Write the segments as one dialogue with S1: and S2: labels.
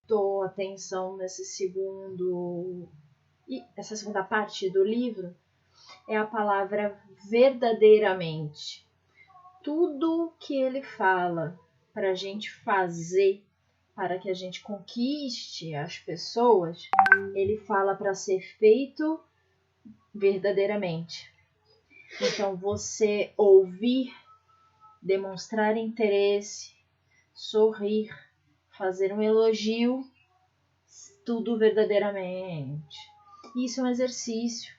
S1: prestou atenção essa segunda parte do livro é a palavra verdadeiramente. Tudo que ele fala para a gente fazer, para que a gente conquiste as pessoas, ele fala para ser feito verdadeiramente. Então, você ouvir, demonstrar interesse, sorrir, fazer um elogio, tudo verdadeiramente. Isso é um exercício.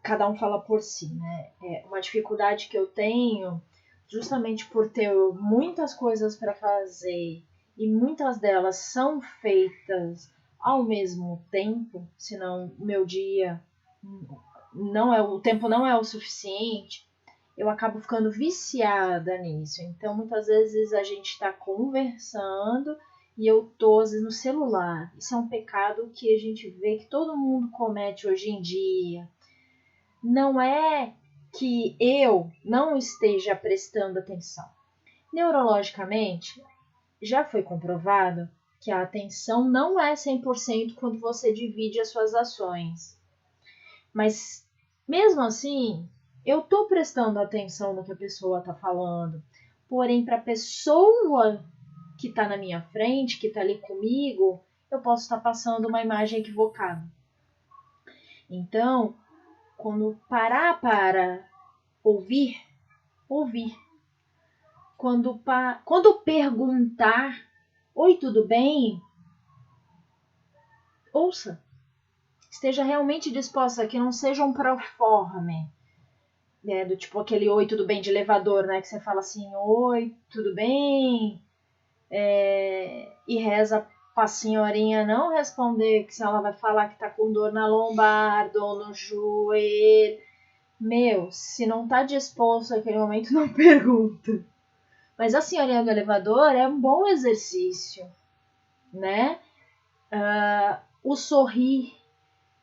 S1: Cada um fala por si, né? É uma dificuldade que eu tenho, justamente por ter muitas coisas para fazer e muitas delas são feitas ao mesmo tempo, senão o meu dia o tempo não é o suficiente, eu acabo ficando viciada nisso. Então, muitas vezes a gente está conversando e eu tô, às vezes, no celular. Isso é um pecado que a gente vê que todo mundo comete hoje em dia. Não é que eu não esteja prestando atenção. Neurologicamente, já foi comprovado que a atenção não é 100% quando você divide as suas ações. Mas, mesmo assim, eu estou prestando atenção no que a pessoa está falando. Porém, para a pessoa que está na minha frente, que está ali comigo, eu posso estar passando uma imagem equivocada. Então, quando parar para ouvir. Quando perguntar, oi, tudo bem? Ouça. Esteja realmente disposta, que não seja um proforme, né, do tipo aquele oi, tudo bem de elevador, né, que você fala assim, oi, tudo bem? E reza pra senhorinha não responder, que se ela vai falar que tá com dor na lombar, dor no joelho. Meu, se não tá disposto naquele momento, não pergunta. Mas a senhorinha do elevador é um bom exercício, né? O sorrir.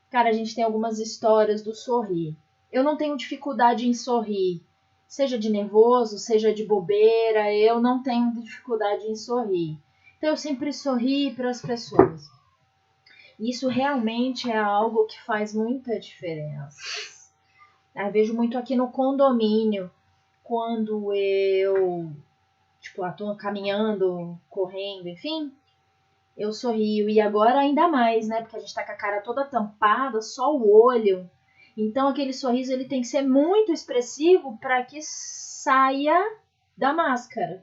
S1: Cara, a gente tem algumas histórias do sorrir. Eu não tenho dificuldade em sorrir. Seja de nervoso, seja de bobeira, eu não tenho dificuldade em sorrir. Então eu sempre sorri para as pessoas. Isso realmente é algo que faz muita diferença. Eu vejo muito aqui no condomínio, quando eu estou caminhando, correndo, enfim, eu sorrio. E agora ainda mais, né? Porque a gente tá com a cara toda tampada, só o olho. Então aquele sorriso ele tem que ser muito expressivo para que saia da máscara.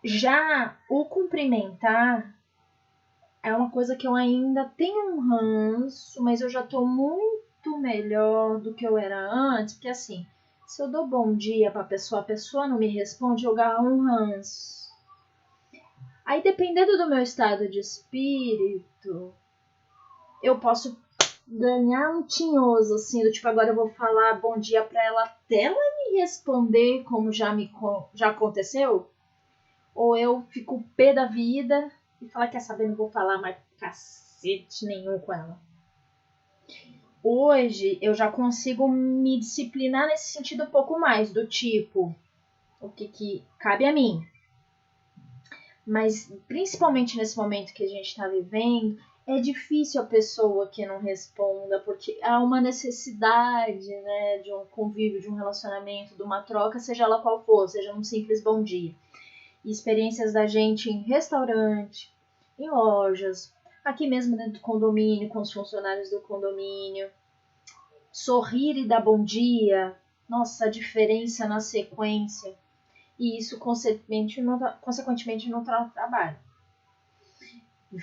S1: Já o cumprimentar é uma coisa que eu ainda tenho um ranço, mas eu já tô muito melhor do que eu era antes, porque assim, se eu dou bom dia pra pessoa, a pessoa não me responde, eu ganho um ranço. Aí, dependendo do meu estado de espírito, eu posso ganhar um tinhoso, assim, do tipo, agora eu vou falar bom dia pra ela até ela me responder, como já aconteceu. Ou eu fico pé da vida e falar, quer saber, não vou falar mais cacete nenhum com ela. Hoje, eu já consigo me disciplinar nesse sentido um pouco mais, do tipo, o que cabe a mim. Mas, principalmente nesse momento que a gente está vivendo, é difícil a pessoa que não responda, porque há uma necessidade, né, de um convívio, de um relacionamento, de uma troca, seja ela qual for, seja um simples bom dia. E experiências da gente em restaurante, em lojas, aqui mesmo dentro do condomínio, com os funcionários do condomínio. Sorrir e dar bom dia, nossa, a diferença na sequência. E isso, consequentemente, no trabalho.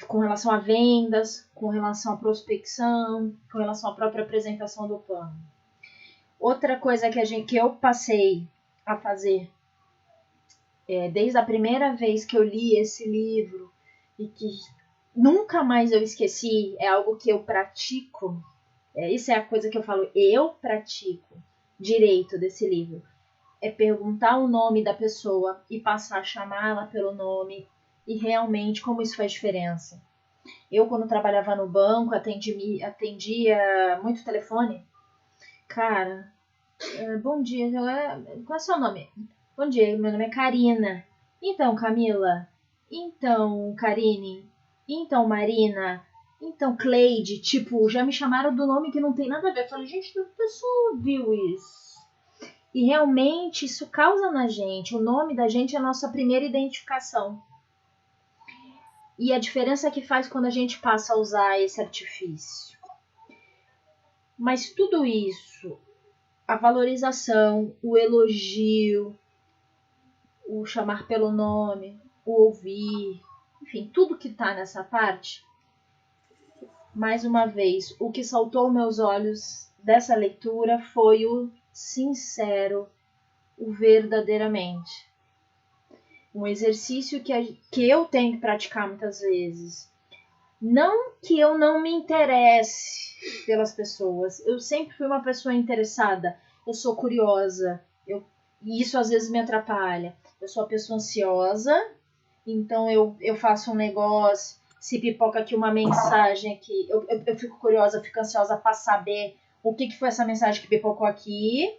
S1: Com relação a vendas, com relação à prospecção, com relação à própria apresentação do plano. Outra coisa que eu passei a fazer desde a primeira vez que eu li esse livro e que nunca mais eu esqueci, é algo que eu pratico. Isso é a coisa que eu falo, eu pratico direito desse livro. É perguntar o nome da pessoa e passar a chamá-la pelo nome e realmente como isso faz diferença. Eu, quando trabalhava no banco, atendia muito telefone. Cara, bom dia, qual é o seu nome? Bom dia, meu nome é Karina. Então, Camila. Então, Karine. Então, Marina. Então, Cleide. Tipo, já me chamaram do nome que não tem nada a ver. Eu falei, gente, que pessoa viu isso? E realmente isso causa na gente. O nome da gente é a nossa primeira identificação. E a diferença que faz quando a gente passa a usar esse artifício. Mas tudo isso, a valorização, o elogio, o chamar pelo nome, o ouvir, enfim, tudo que está nessa parte, mais uma vez, o que saltou aos meus olhos dessa leitura foi o sincero, o verdadeiramente. Um exercício que eu tenho que praticar muitas vezes. Não que eu não me interesse pelas pessoas. Eu sempre fui uma pessoa interessada. Eu sou curiosa. E isso às vezes me atrapalha. Eu sou uma pessoa ansiosa. Então eu faço um negócio. Se pipoca aqui uma mensagem aqui. Eu fico curiosa, eu fico ansiosa para saber o que foi essa mensagem que pipocou aqui.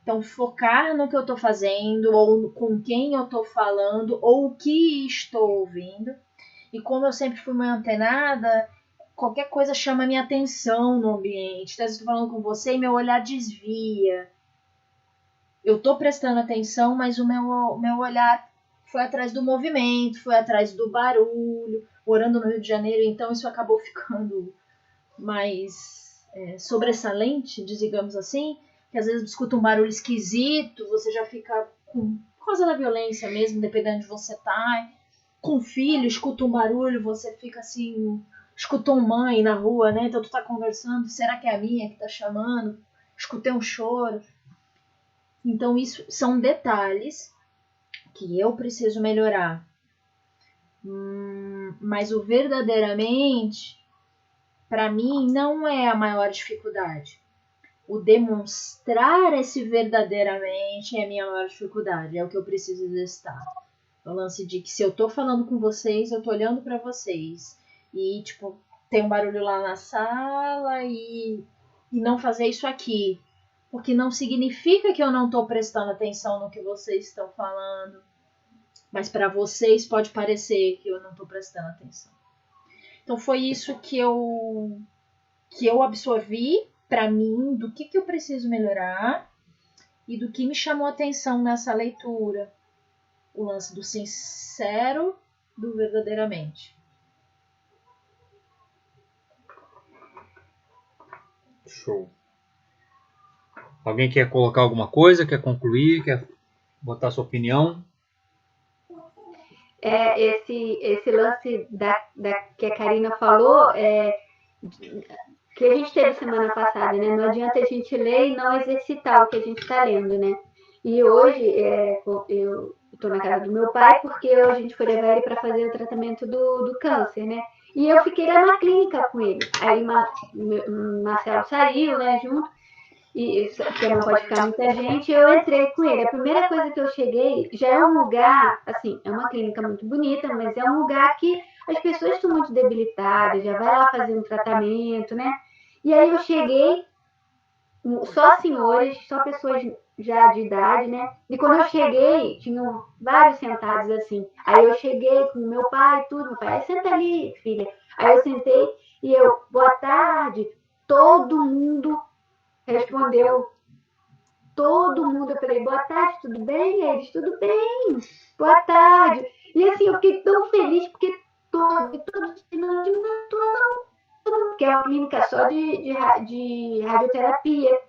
S1: Então, focar no que eu estou fazendo, ou com quem eu estou falando, ou o que estou ouvindo. E como eu sempre fui muito antenada, qualquer coisa chama minha atenção no ambiente. Então, eu estou falando com você e meu olhar desvia. Eu estou prestando atenção, mas o meu olhar foi atrás do movimento, foi atrás do barulho. Morando no Rio de Janeiro, então isso acabou ficando mais sobressalente, digamos assim. Que às vezes escuta um barulho esquisito, você já fica por causa da violência mesmo, dependendo de onde você tá. Com filho, escuta um barulho, você fica assim, escutou mãe na rua, né? Então tu tá conversando, será que é a minha que tá chamando? Escutei um choro. Então isso são detalhes que eu preciso melhorar. Mas o verdadeiramente, para mim, não é a maior dificuldade. O demonstrar esse verdadeiramente é a minha maior dificuldade, é o que eu preciso exercitar. O lance de que se eu tô falando com vocês, eu tô olhando para vocês. E, tipo, tem um barulho lá na sala e não fazer isso aqui. Porque não significa que eu não tô prestando atenção no que vocês estão falando. Mas para vocês pode parecer que eu não tô prestando atenção. Então foi isso que eu absorvi para mim, do que eu preciso melhorar e do que me chamou a atenção nessa leitura. O lance do sincero, do verdadeiramente.
S2: Show. Alguém quer colocar alguma coisa? Quer concluir? Quer botar sua opinião?
S3: Esse lance que a Karina falou, que a gente teve semana passada, né? Não adianta a gente ler e não exercitar o que a gente está lendo, né? E hoje eu estou na casa do meu pai porque a gente foi levar ele para fazer o tratamento do câncer, né? E eu fiquei lá na clínica com ele. Aí Marcelo saiu, né, junto, e porque não pode ficar muita gente, eu entrei com ele. A primeira coisa que eu cheguei, já é um lugar, assim, é uma clínica muito bonita, mas é um lugar que as pessoas estão muito debilitadas, já vai lá fazer um tratamento, né? E aí eu cheguei, só senhores, só pessoas já de idade, né? E quando eu cheguei, tinham vários sentados assim. Aí eu cheguei com meu pai e tudo, meu pai, senta ali, filha. Aí eu sentei e eu, boa tarde, todo mundo respondeu. Todo mundo, eu falei, boa tarde, tudo bem? Eles, tudo bem, boa tarde. E assim, eu fiquei tão feliz porque todos porque é uma clínica só de radioterapia.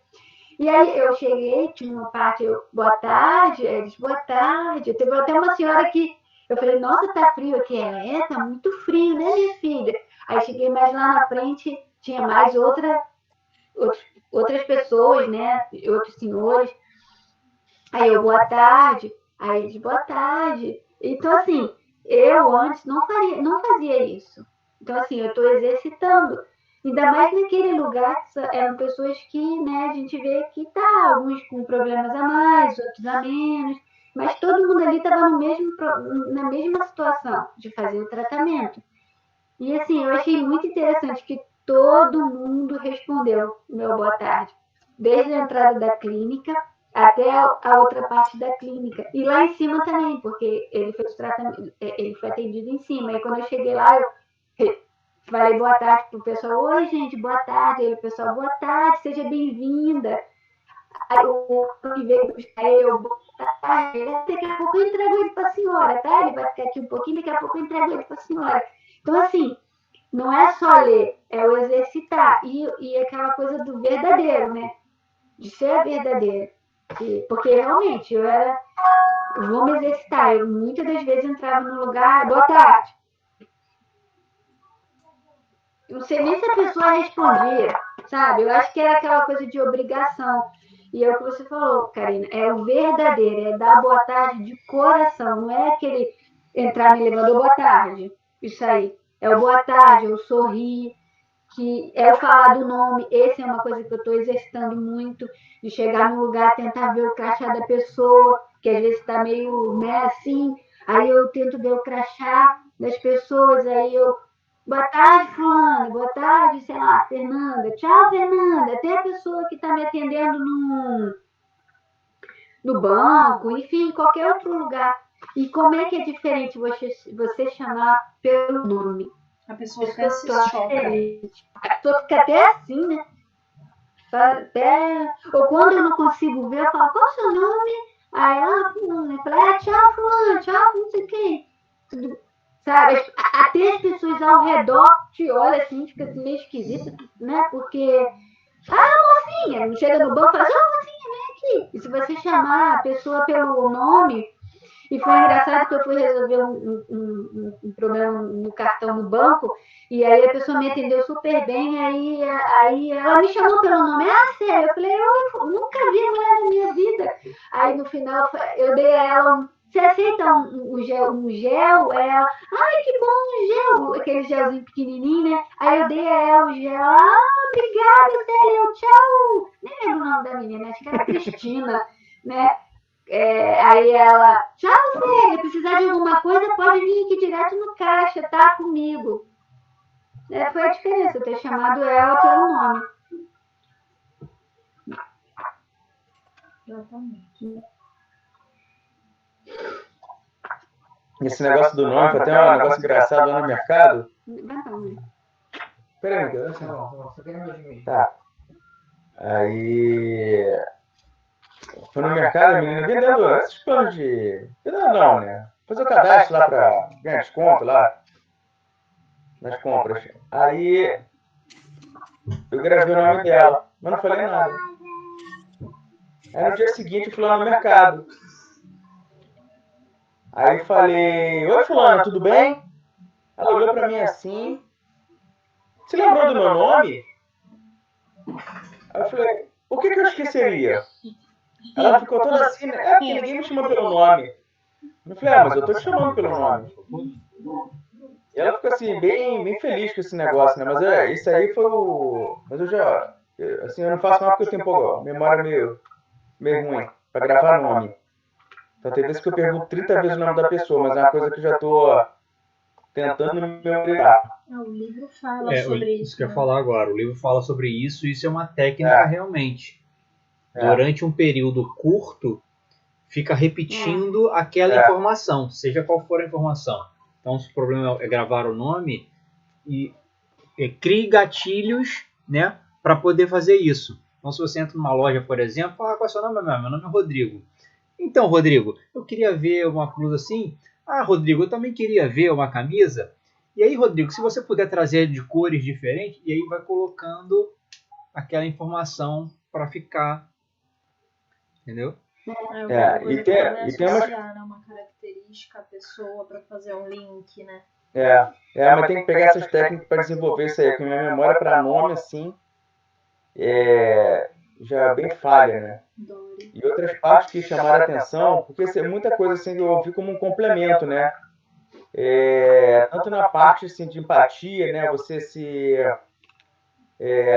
S3: E aí eu cheguei, tinha uma parte, boa tarde, eles, boa tarde. Teve até uma senhora que eu falei, nossa, tá frio aqui. Ela, tá muito frio, né, minha filha? Aí cheguei mais lá na frente, tinha mais outras pessoas, né, outros senhores. Aí eu, boa tarde. Aí eles, boa tarde. Então, assim, eu antes não fazia isso. Então, assim, eu estou exercitando. Ainda mais naquele lugar que eram pessoas que, né, a gente vê que tá, alguns com problemas a mais, outros a menos, mas todo mundo ali estava na mesma situação de fazer o tratamento. E assim, eu achei muito interessante que todo mundo respondeu o meu boa tarde. Desde a entrada da clínica até a outra parte da clínica. E lá em cima também, porque ele fez o tratamento, ele foi atendido em cima. E quando eu cheguei lá, eu falei boa tarde pro pessoal. Oi, gente, boa tarde. Aí o pessoal, boa tarde, seja bem-vinda. Aí o que veio buscar eu, boa tarde. Daqui a pouco eu entrego ele para a senhora, tá? Ele vai ficar aqui um pouquinho, daqui a pouco eu entrego ele para a senhora. Então, assim, não é só ler, é o exercitar. E aquela coisa do verdadeiro, né? De ser verdadeiro. Porque realmente eu vou me exercitar. Eu muitas das vezes entrava no lugar, boa tarde. Eu não sei nem se a pessoa respondia, sabe? Eu acho que era aquela coisa de obrigação. E é o que você falou, Karina, é o verdadeiro, é dar boa tarde de coração, não é aquele entrar me levando boa tarde, isso aí. É o boa tarde, é o sorrir, que é o falar do nome. Essa é uma coisa que eu estou exercitando muito, de chegar num lugar, tentar ver o crachá da pessoa, que às vezes está meio, né, assim, aí eu tento ver o crachá das pessoas, aí eu boa tarde, fulano. Boa tarde, sei lá, Fernanda. Tchau, Fernanda. Até a pessoa que está me atendendo no banco, enfim, qualquer outro lugar. E como é que é diferente você chamar pelo nome?
S1: A pessoa até se choca.
S3: A pessoa fica até assim, né? Até... Ou quando eu não consigo ver, eu falo, qual é o seu nome? Aí ela, fulano. Eu falo, tchau, fulano, tchau, não sei o quê. Sabe, até as pessoas ao redor te olham assim, fica meio esquisito, né? Porque, mocinha, não chega no banco e fala, mocinha, vem aqui. E se você chamar a pessoa pelo nome, e foi engraçado que eu fui resolver um problema no cartão no banco, e aí a pessoa me atendeu super bem, aí ela me chamou pelo nome, sério, eu falei, eu nunca vi mulher na minha vida. Aí no final eu dei a ela você aceita um gel? Ela, ai, que bom um gel, aquele gelzinho pequenininho, né? Aí eu dei a ela o gel, obrigada, Célia, tchau. Nem lembro o nome da menina, acho que era Cristina, né? Aí ela, tchau, Célia, precisar de alguma coisa, pode vir aqui direto no caixa, tá? Comigo. Foi a diferença, eu ter chamado ela pelo nome.
S1: Exatamente.
S4: Esse negócio do nome, foi até um negócio engraçado lá no mercado. Peraí, tá. Aí... Foi no mercado, a menina vendendo esses planos de... Vendendo não, né? Fazer o cadastro lá pra ganhar desconto lá. Nas compras. Aí... Eu gravei o nome dela, mas não falei nada. Aí no dia seguinte eu fui lá no mercado. Aí eu falei, oi fulana, tudo bem? Ela olhou pra mim assim. Você lembrou do meu nome? Aí eu falei, o que eu esqueceria? Ela ficou toda assim, né? Porque ninguém me chama pelo nome. Eu falei, mas eu tô te chamando pelo nome. E ela ficou assim, bem feliz com esse negócio, né? Mas isso aí foi o... Mas eu já... Assim, eu não faço mais porque eu tenho memória meio ruim pra gravar nome. Então tem vezes que eu pergunto 30 vezes o nome da pessoa, mas é uma coisa que eu já tô tentando me memorizar.
S1: O livro fala sobre isso.
S2: Isso que eu ia falar agora. O livro fala sobre isso, e isso é uma técnica realmente. Durante um período curto, fica repetindo aquela informação, seja qual for a informação. Então, se o problema é gravar o nome, crie gatilhos, né, para poder fazer isso. Então, se você entra numa loja, por exemplo, fala, qual é o seu nome? Meu nome é Rodrigo. Então, Rodrigo, eu queria ver uma blusa assim. Rodrigo, eu também queria ver uma camisa. E aí, Rodrigo, se você puder trazer de cores diferentes, e aí vai colocando aquela informação para ficar, entendeu?
S1: E tem uma característica, a pessoa para fazer um link, né?
S4: Mas tem que pegar essas técnicas para desenvolver isso aí, porque minha memória para nome, assim, já é bem falha, né? E outras partes que chamaram a atenção, porque é muita coisa assim que eu ouvi como um complemento, né? Tanto na parte assim, de empatia, né? Você se...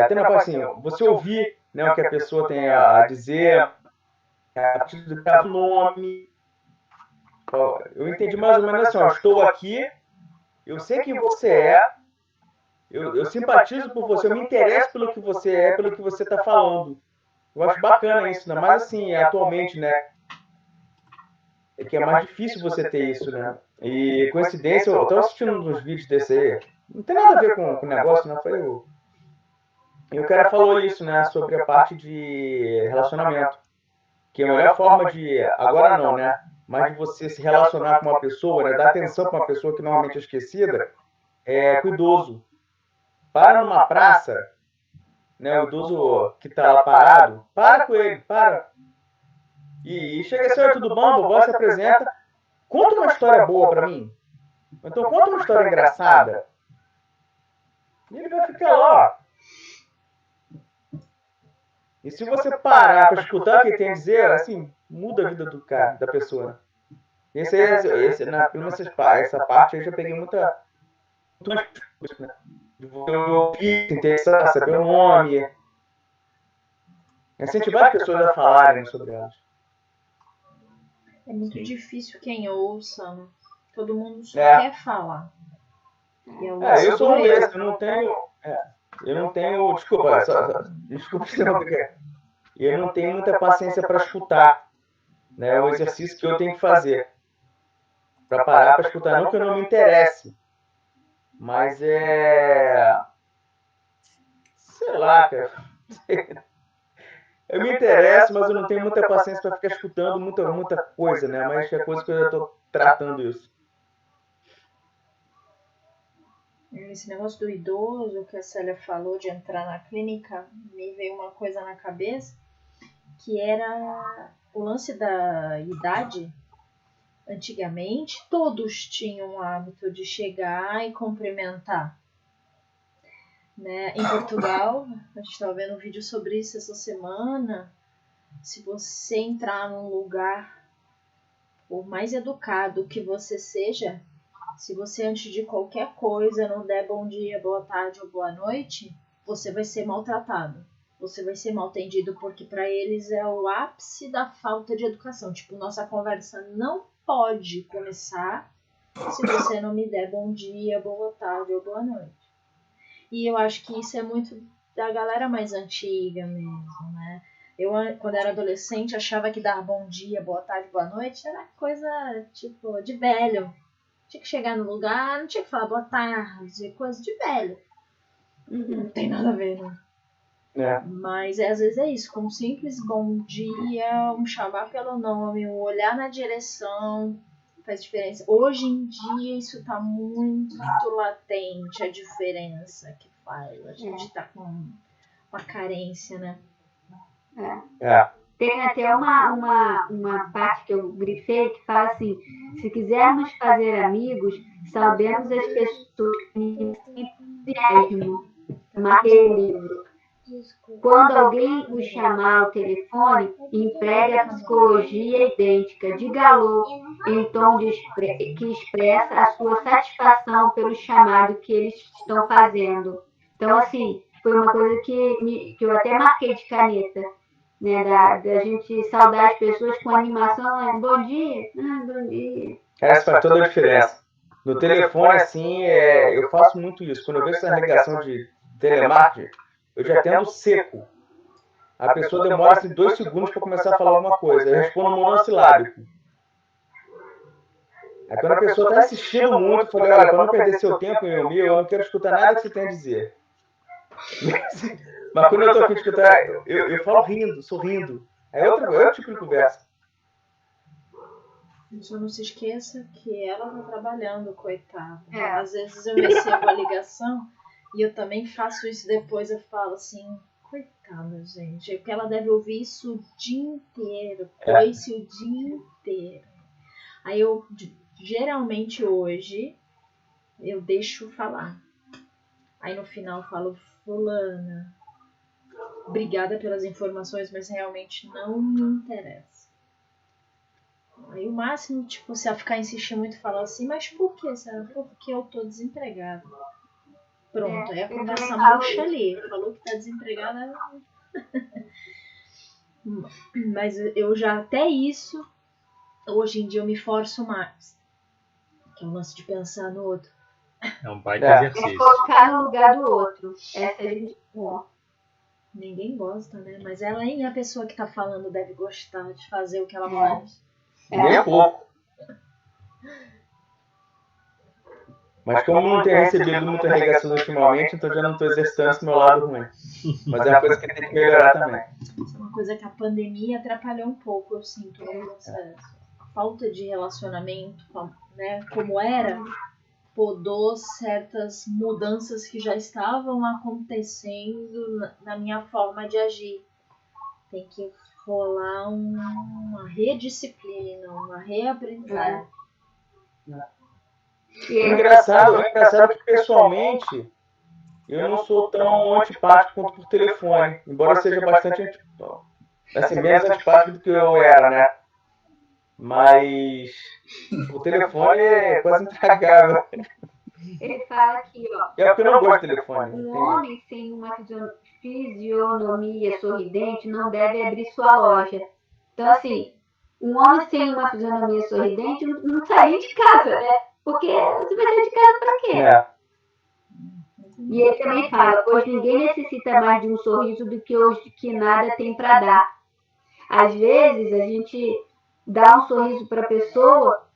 S4: até na parte assim, você ouvir, né, o que a pessoa tem a dizer, a partir do nome. Eu entendi mais ou menos assim, estou aqui, eu sei quem você é, eu simpatizo por você, eu me interesso pelo que você é, pelo que você está falando. Eu acho bacana isso, ainda mais assim, atualmente, né? É que é mais difícil você ter isso, né? E coincidência, eu tô assistindo uns vídeos desse aí, não tem nada a ver com o negócio, não foi o... E o cara falou isso, né, sobre a parte de relacionamento, que a melhor forma de, agora não, né, mas de você se relacionar com uma pessoa, né, dar atenção para uma pessoa que normalmente é esquecida, é com o idoso. Para numa praça, né, o idoso que tá lá parado, para com ele, para. E chega assim, oi, tudo bom? Vovó se apresenta, conta uma história boa para mim. Então conta uma história engraçada. E ele vai ficar lá, ó. E se você parar para escutar o que ele tem a dizer, assim, muda a vida do cara, da pessoa. Essa parte eu já peguei muita coisa, né? De você ouvir, interessar, saber o nome. Incentivar as pessoas a falarem sobre elas.
S1: É muito difícil quem ouça, né? Todo mundo só quer falar.
S4: Eu sou um desses, eu não tenho, desculpa, eu não tenho muita paciência para escutar, né? É o exercício que eu tenho que fazer. Para parar para escutar, não que eu não me interesse, mas sei lá, cara. Eu me interesso, mas eu não tenho muita paciência para ficar escutando muita coisa, né? Mas é coisa que eu já estou tratando isso.
S1: Esse negócio do idoso que a Célia falou de entrar na clínica, me veio uma coisa na cabeça, que era o lance da idade. Antigamente, todos tinham o hábito de chegar e cumprimentar. Né? Em Portugal, a gente estava vendo um vídeo sobre isso essa semana. Se você entrar num lugar, por mais educado que você seja, se você antes de qualquer coisa não der bom dia, boa tarde ou boa noite, você vai ser maltratado. Você vai ser mal atendido, porque para eles é o ápice da falta de educação. Tipo, nossa conversa não pode começar se você não me der bom dia, boa tarde ou boa noite. E eu acho que isso é muito da galera mais antiga mesmo, né? Eu, quando era adolescente, achava que dar bom dia, boa tarde, boa noite era coisa, tipo, de velho. Tinha que chegar no lugar, não tinha que falar boa tarde, coisa de velho. Não tem nada a ver, né? Mas às vezes é isso, com um simples bom dia, um chamar pelo nome, um olhar na direção, faz diferença. Hoje em dia isso tá muito latente, a diferença que faz. A gente tá com uma carência, né?
S3: Tem até uma parte que eu grifei que fala assim: se quisermos fazer amigos, saudemos as pessoas que mesmo. Marquei o livro. Quando alguém o chamar ao telefone, empregue a psicologia idêntica, diga alô, em tom que expressa a sua satisfação pelo chamado que eles estão fazendo. Então, assim, foi uma coisa que eu até marquei de caneta, né, da gente saudar as pessoas com animação, bom dia, bom dia.
S4: Essa faz toda a diferença. No telefone, assim, eu faço muito isso. Quando eu vejo essa ligação de telemarketing, eu já atendo seco. A pessoa demora assim, 2 segundos para começar a falar alguma coisa. Eu respondo monossilábico. Aí quando a pessoa está insistindo muito, eu falei, olha, para não perder seu tempo e o meu, eu não quero escutar nada que você tem a dizer. Mas quando eu estou aqui escutar, eu falo rindo, sorrindo. É outro tipo de conversa.
S1: Só não se esqueça que ela está trabalhando, coitada. Às vezes eu recebo a ligação e eu também faço isso depois, eu falo assim, coitada, gente, porque ela deve ouvir isso o dia inteiro, isso o dia inteiro. Aí eu, geralmente hoje, eu deixo falar. Aí no final eu falo, fulana, obrigada pelas informações, mas realmente não me interessa. Aí o máximo, tipo, se ela ficar insistindo muito, falar assim, mas por que, Sarah? Porque eu tô desempregada. Pronto, aí a conversa murcha ali. Falou que tá desempregada. Mas eu já até isso, hoje em dia eu me forço mais. Que é o lance de pensar no outro.
S2: É um baita exercício.
S3: É colocar no lugar do outro. Essa a gente...
S1: Ninguém gosta, né? Mas ela nem a pessoa que tá falando deve gostar de fazer o que ela faz.
S4: Nem um pouco. Mas como não tenho recebido muita ligação ultimamente, então já não estou exercitando esse meu lado ruim. Mas é uma coisa que tem que melhorar também.
S1: Isso é uma coisa que a pandemia atrapalhou um pouco, eu sinto, no processo. A falta de relacionamento, né, como era, podou certas mudanças que já estavam acontecendo na minha forma de agir. Tem que rolar uma redisciplina, uma reaprendizagem.
S4: É engraçado que pessoalmente eu não sou tão antipático quanto por telefone, embora seja bastante antipático, assim, menos antipático do que eu era, né? Mas o telefone é quase intragável.
S3: Ele fala aqui, ó.
S4: É porque eu não gosto de telefone.
S3: Um homem sem uma fisionomia sorridente não deve abrir sua loja. Então, assim, um homem sem uma fisionomia sorridente não sai de casa, né? Porque você vai sair de casa pra quê?
S4: É.
S3: E ele também fala, pois ninguém necessita mais de um sorriso do que hoje que nada tem para dar. Às vezes a gente dá um sorriso para a pessoa,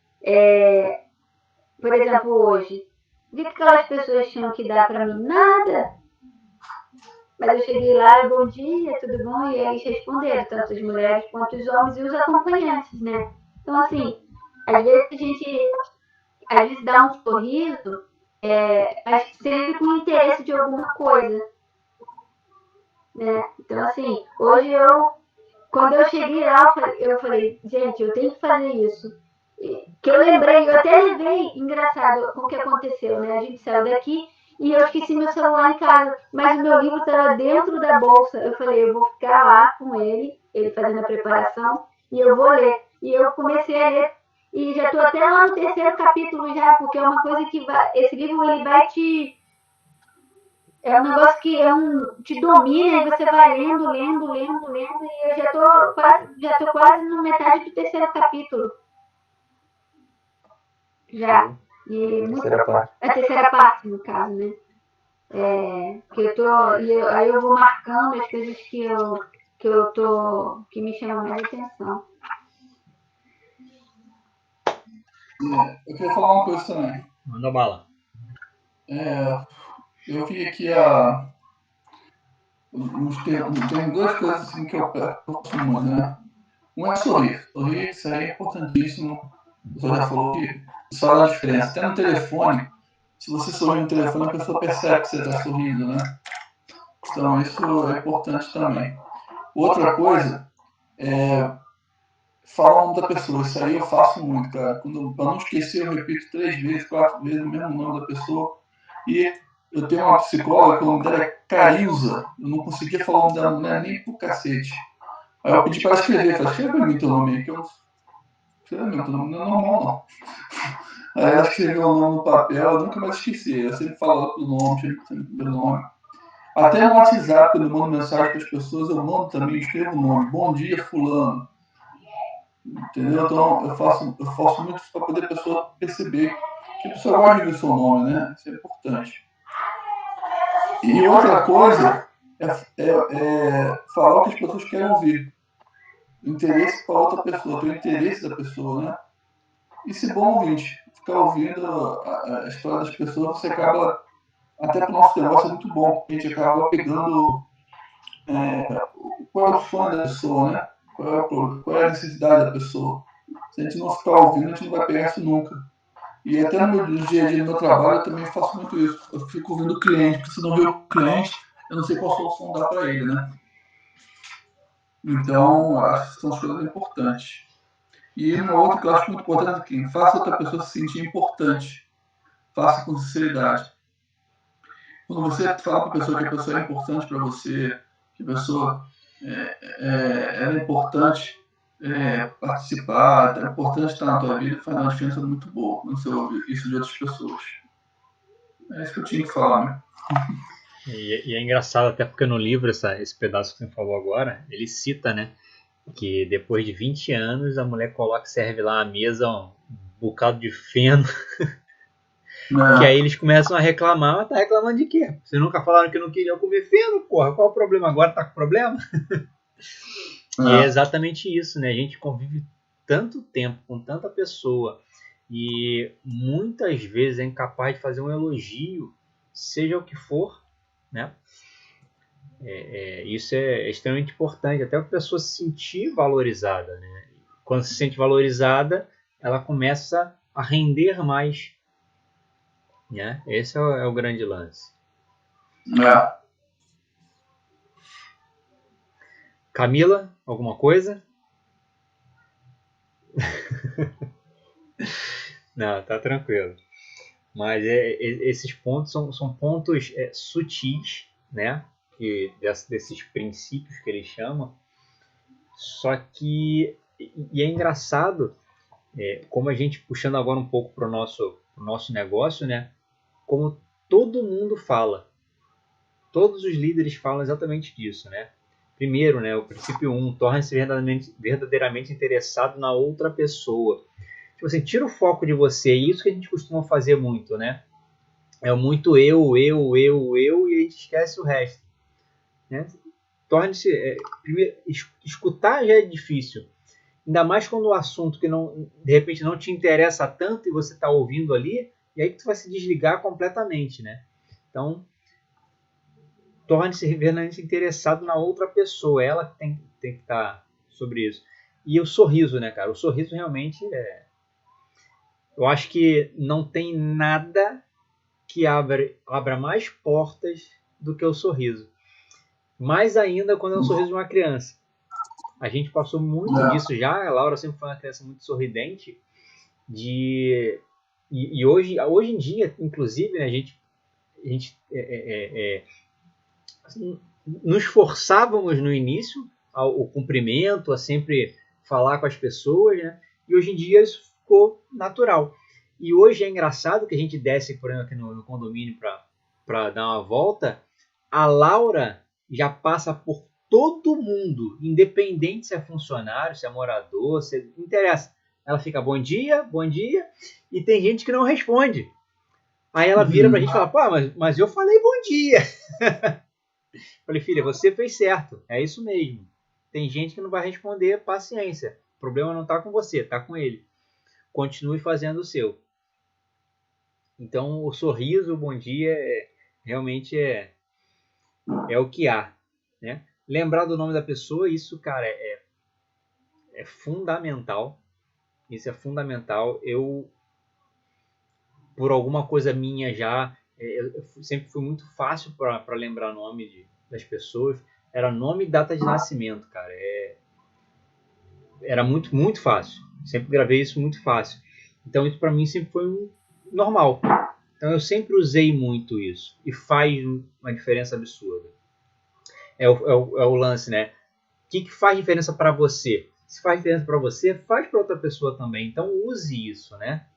S3: por exemplo, hoje. O que aquelas pessoas tinham que dar para mim? Nada. Mas eu cheguei lá, bom dia, tudo bom? E eles responderam, tanto as mulheres quanto os homens e os acompanhantes, né? Então, assim, às vezes a gente dá um sorriso, mas sempre com interesse de alguma coisa, né? Então, assim, hoje quando eu cheguei lá, eu falei, gente, eu tenho que fazer isso. Que eu lembrei, eu até levei, engraçado, com o que aconteceu, né? A gente saiu daqui e eu esqueci meu celular em casa, mas o meu livro estava dentro da bolsa. Eu falei, eu vou ficar lá com ele fazendo a preparação, e eu vou ler. E eu comecei a ler, e já estou até lá no 3º capítulo já, porque é uma coisa que esse livro ele vai te... É um negócio que te domina, e você vai lendo, e eu já tô quase na metade do 3º capítulo. Já. E
S4: Terceira parte.
S3: a 3ª parte, no caso, né? Aí eu vou marcando as coisas que me chamam mais atenção.
S5: Eu queria falar uma coisa também.
S2: Manda bala.
S5: Eu vi aqui tem 2 coisas assim que eu gosto muito, né? Um é sorrir. Sorrir, isso aí é importantíssimo. O senhor já falou que isso faz a diferença. Até no telefone, se você sorrir no telefone, a pessoa percebe que você está sorrindo, né? Então isso é importante também. Outra coisa é falar o nome da pessoa. Isso aí eu faço muito, cara. Para não esquecer, eu repito 3 vezes, 4 vezes o mesmo nome da pessoa. E eu tenho uma psicóloga que o nome dela é Carilza. Eu não conseguia falar o nome da mulher nem pro cacete. Aí eu pedi para ela escrever. Falei, escreve pra mim teu nome aí, que eu não... Escreve meu teu nome, não é normal não. Aí ela escreveu o nome no papel, eu nunca mais esqueci. Eu sempre falava pelo nome, sempre pelo nome. Até no WhatsApp, quando eu mando mensagem para as pessoas, eu mando também, escrevo o nome. Bom dia, fulano. Entendeu? Então eu faço muito isso para poder a pessoa perceber que a pessoa gosta de ver o seu nome, né? Isso é importante. E outra coisa é falar o que as pessoas querem ouvir. Interesse para outra pessoa, ter o interesse da pessoa, né? E ser bom ouvinte. Ficar ouvindo a história das pessoas, você acaba, até para o nosso negócio é muito bom, porque a gente acaba pegando qual é o sonho da pessoa, né? Qual é a necessidade da pessoa. Se a gente não ficar ouvindo, a gente não vai pegar isso nunca. E até no dia a dia do meu trabalho eu também faço muito isso. Eu fico ouvindo o cliente, porque se não ver o cliente, eu não sei qual solução dá para ele, né? Então, acho que são as coisas importantes. E uma outra que eu acho muito importante é que faça outra pessoa se sentir importante. Faça com sinceridade. Quando você fala para a pessoa que a pessoa é importante para você, que a pessoa é importante participar, é importante estar na tua vida, faz uma diferença muito boa quando você ouve isso de outras pessoas. É isso que eu tinha que falar, né?
S2: E é engraçado até porque no livro, esse pedaço que você falou agora, ele cita, né, que depois de 20 anos a mulher serve lá à mesa um bocado de feno Que aí eles começam a reclamar, mas tá reclamando de quê? Vocês nunca falaram que não queriam comer feno, porra, qual o problema? Agora tá com problema? E é exatamente isso, né? A gente convive tanto tempo com tanta pessoa e muitas vezes é incapaz de fazer um elogio, seja o que for, né? Isso é extremamente importante, até para a pessoa se sentir valorizada, né? Quando se sente valorizada, ela começa a render mais, né? Esse é o grande lance. Camila, alguma coisa? Não, tá tranquilo. Mas esses pontos são pontos sutis, né? Desses princípios que eles chamam. Só que e é engraçado, como a gente puxando agora um pouco para o nosso negócio, né? Como todo mundo fala. Todos os líderes falam exatamente disso, né? Primeiro, né, o princípio 1, torne-se verdadeiramente interessado na outra pessoa. Tipo assim, tira o foco de você. É isso que a gente costuma fazer muito, né? É muito eu, e a gente esquece o resto. Né? Torne-se... primeiro, escutar já é difícil. Ainda mais quando o assunto que não, de repente não te interessa tanto e você está ouvindo ali, e aí que tu vai se desligar completamente, né? Então, torne-se verdadeiramente interessado na outra pessoa. Ela tem que estar sobre isso. E o sorriso, né, cara? O sorriso realmente eu acho que não tem nada que abra mais portas do que o sorriso. Mais ainda quando é o sorriso de uma criança. A gente passou muito disso já. A Laura sempre foi uma criança muito sorridente. E hoje em dia, inclusive, né, a gente nos forçávamos no início ao cumprimento, a sempre falar com as pessoas, né? E hoje em dia isso ficou natural. E hoje é engraçado que a gente desce, por exemplo, aqui no condomínio para dar uma volta, a Laura já passa por todo mundo, independente se é funcionário, se é morador, se não interessa. Ela fica bom dia, e tem gente que não responde. Aí ela vira pra gente e fala, pô, mas eu falei bom dia. Falei, filha, você fez certo, é isso mesmo. Tem gente que não vai responder, paciência. O problema não está com você, está com ele. Continue fazendo o seu. Então, o sorriso, o bom dia, realmente é o que há. Né? Lembrar do nome da pessoa, isso, cara, é fundamental. Isso é fundamental. Eu, por alguma coisa minha já, eu sempre fui muito fácil para lembrar o nome das pessoas. Era nome e data de nascimento, cara. Era muito, muito fácil. Sempre gravei isso muito fácil. Então isso para mim sempre foi normal. Então eu sempre usei muito isso. E faz uma diferença absurda. É o lance, né? O que faz diferença para você? Se faz diferença para você, faz para outra pessoa também. Então use isso, né?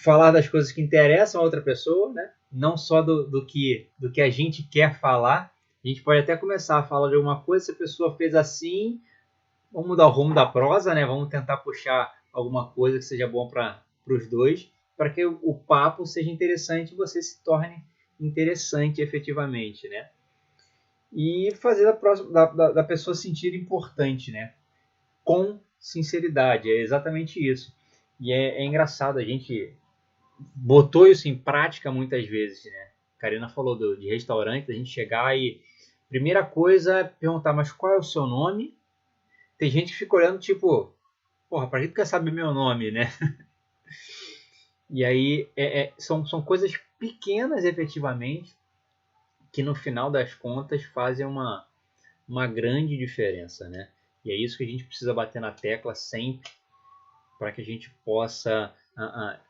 S2: Falar das coisas que interessam a outra pessoa, né? Não só do que a gente quer falar. A gente pode até começar a falar de alguma coisa, se a pessoa fez assim, vamos mudar o rumo da prosa, né? Vamos tentar puxar alguma coisa que seja bom para os dois, para que o papo seja interessante e você se torne interessante efetivamente, né? E fazer da pessoa sentir importante, né? Com sinceridade, é exatamente isso. E é engraçado, a gente botou isso em prática muitas vezes, né? A Karina falou de restaurante, a gente chegar e primeira coisa é perguntar, mas qual é o seu nome? Tem gente que fica olhando tipo, porra, pra que tu quer saber meu nome, né? E aí são coisas pequenas efetivamente que no final das contas fazem uma grande diferença, né? E é isso que a gente precisa bater na tecla sempre para que a gente possa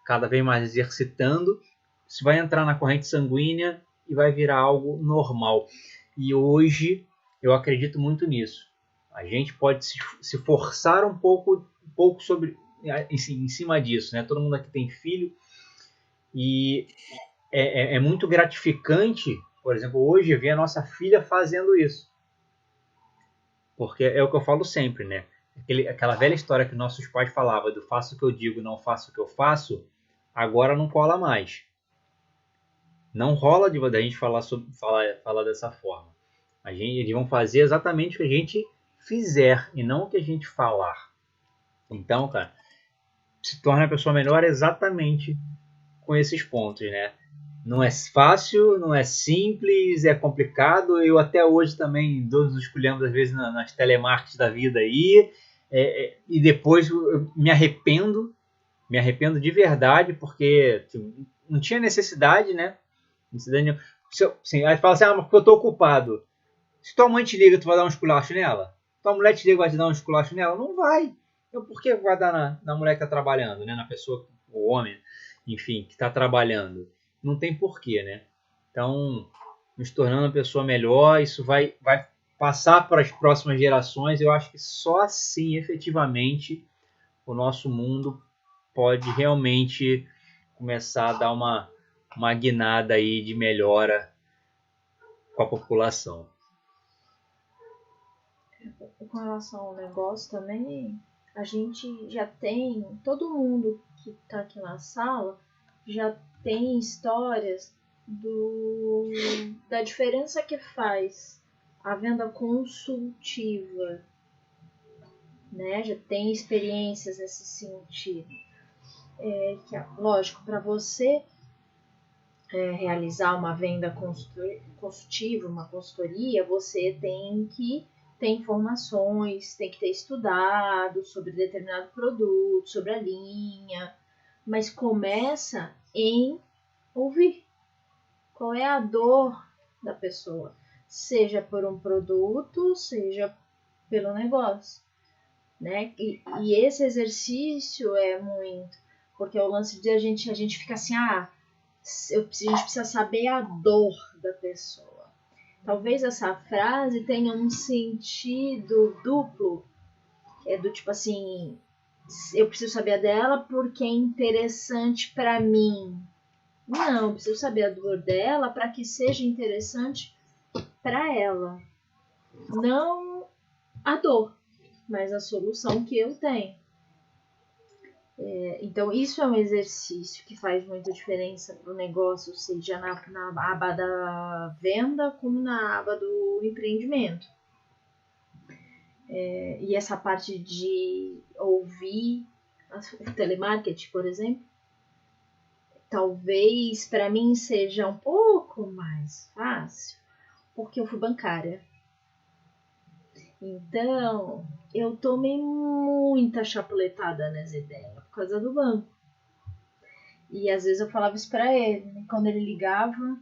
S2: cada vez mais exercitando. Isso vai entrar na corrente sanguínea e vai virar algo normal. E hoje eu acredito muito nisso. A gente pode se forçar um pouco sobre em cima disso, né? Todo mundo aqui tem filho e é muito gratificante, por exemplo, hoje ver a nossa filha fazendo isso. Porque é o que eu falo sempre, né? aquela velha história que nossos pais falavam do faço o que eu digo, não faço o que eu faço, agora não cola mais. Não rola da gente falar dessa forma. Eles vão fazer exatamente o que a gente fizer e não o que a gente falar. Então, cara, se torna a pessoa melhor exatamente com esses pontos, né? Não é fácil, não é simples, é complicado. Eu até hoje também dou os escolhemos às vezes nas telemarkets da vida aí, e depois eu me arrependo de verdade, porque não tinha necessidade, né? Aí fala assim, mas porque eu tô ocupado. Se tua mãe te liga, tu vai dar um esculacho nela? Tua mulher te liga, vai te dar um esculacho nela? Não vai. Então por que vai dar na mulher que está trabalhando, né? Na pessoa, o homem, enfim, que está trabalhando? Não tem porquê, né? Então, nos tornando uma pessoa melhor, isso vai passar para as próximas gerações. Eu acho que só assim, efetivamente, o nosso mundo pode realmente começar a dar uma guinada aí de melhora com a população.
S1: Com relação ao negócio também, a gente já tem, todo mundo que está aqui na sala já tem histórias da diferença que faz a venda consultiva, né? Já tem experiências nesse sentido. Lógico, para você realizar uma venda consultiva, uma consultoria, você tem que ter informações, tem que ter estudado sobre determinado produto, sobre a linha, mas começa em ouvir qual é a dor da pessoa, seja por um produto, seja pelo negócio, né? E esse exercício é muito, porque é o lance de a gente fica assim, a gente precisa saber a dor da pessoa. Talvez essa frase tenha um sentido duplo, do tipo assim, eu preciso saber a dela porque é interessante para mim. Não, eu preciso saber a dor dela para que seja interessante para ela. Não a dor, mas a solução que eu tenho. Então, isso é um exercício que faz muita diferença para o negócio, seja na aba da venda como na aba do empreendimento. E essa parte de ouvir o telemarketing, por exemplo, talvez para mim seja um pouco mais fácil, porque eu fui bancária. Então, eu tomei muita chapuletada nas ideias por causa do banco. E às vezes eu falava isso pra ele, né? Quando ligavam,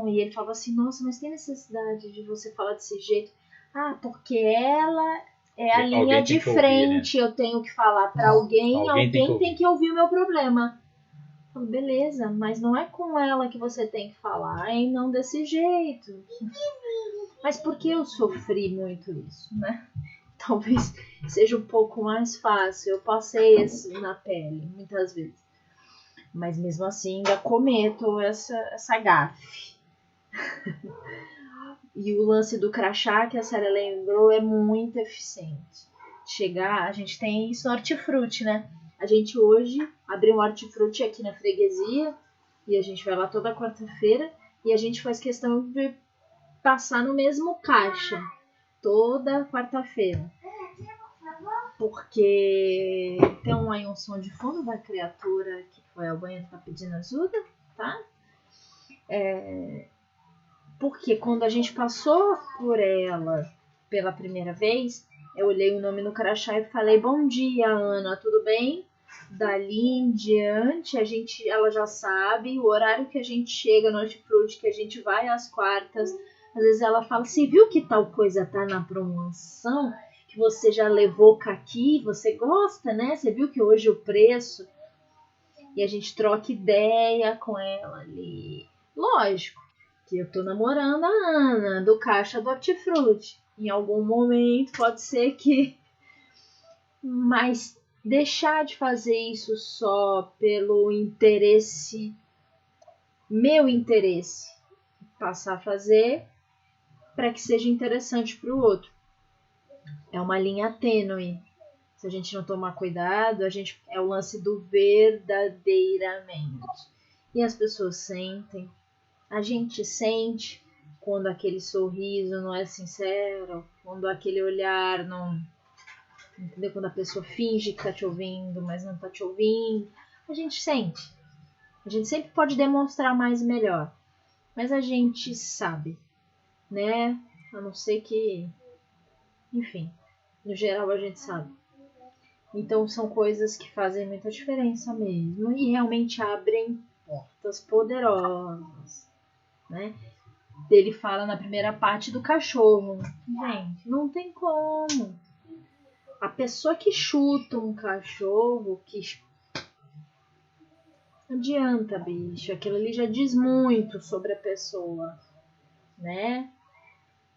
S1: e ele falava assim, nossa, mas tem necessidade de você falar desse jeito? Ah, porque ela é a linha de frente, ouvir, né? Eu tenho que falar pra alguém tem que ouvir o meu problema. Eu falo, beleza, mas não é com ela que você tem que falar, hein? Não desse jeito. Mas porque eu sofri muito isso, né? Talvez seja um pouco mais fácil, eu passei isso na pele, muitas vezes. Mas mesmo assim ainda cometo essa gafe. E o lance do crachá que a Sarah lembrou é muito eficiente. A gente tem isso no hortifruti, né? A gente hoje abriu um hortifruti aqui na freguesia e a gente vai lá toda quarta-feira e a gente faz questão de passar no mesmo caixa toda quarta-feira. Porque tem aí um som de fundo da criatura que foi ao banheiro e tá pedindo ajuda, tá? Porque quando a gente passou por ela pela primeira vez, eu olhei o nome no crachá e falei, bom dia, Ana, tudo bem? Dali em diante, ela já sabe o horário que a gente chega no hortifruti, que a gente vai às quartas. Às vezes ela fala, você viu que tal coisa tá na promoção? Que você já levou caqui, você gosta, né? Você viu que hoje o preço... E a gente troca ideia com ela ali. Lógico que eu tô namorando a Ana, do caixa do hortifruti. Em algum momento pode ser que... Mas deixar de fazer isso só pelo interesse, meu interesse, passar a fazer para que seja interessante para o outro. É uma linha tênue. Se a gente não tomar cuidado, é o lance do verdadeiramente. E as pessoas sentem. A gente sente quando aquele sorriso não é sincero, quando aquele olhar não... Entendeu? Quando a pessoa finge que tá te ouvindo, mas não tá te ouvindo. A gente sente. A gente sempre pode demonstrar mais e melhor. Mas a gente sabe, né? A não ser que... Enfim, no geral a gente sabe. Então são coisas que fazem muita diferença mesmo. E realmente abrem portas poderosas, né? Ele fala na primeira parte do cachorro. Gente, não tem como. A pessoa que chuta um cachorro, que não adianta, bicho. Aquilo ali já diz muito sobre a pessoa, né?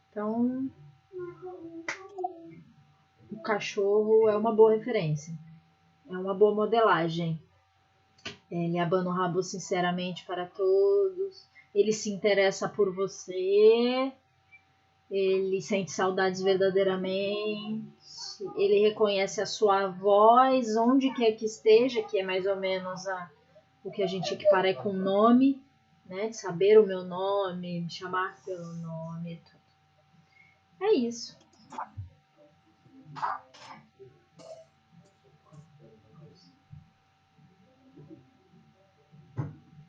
S1: Então, o cachorro é uma boa referência. É uma boa modelagem. Ele abana o rabo sinceramente para todos. Ele se interessa por você. Ele sente saudades verdadeiramente. Ele reconhece a sua voz, onde quer que esteja, que é mais ou menos o que a gente equipara com nome, né? De saber o meu nome, me chamar pelo nome e tudo. É isso.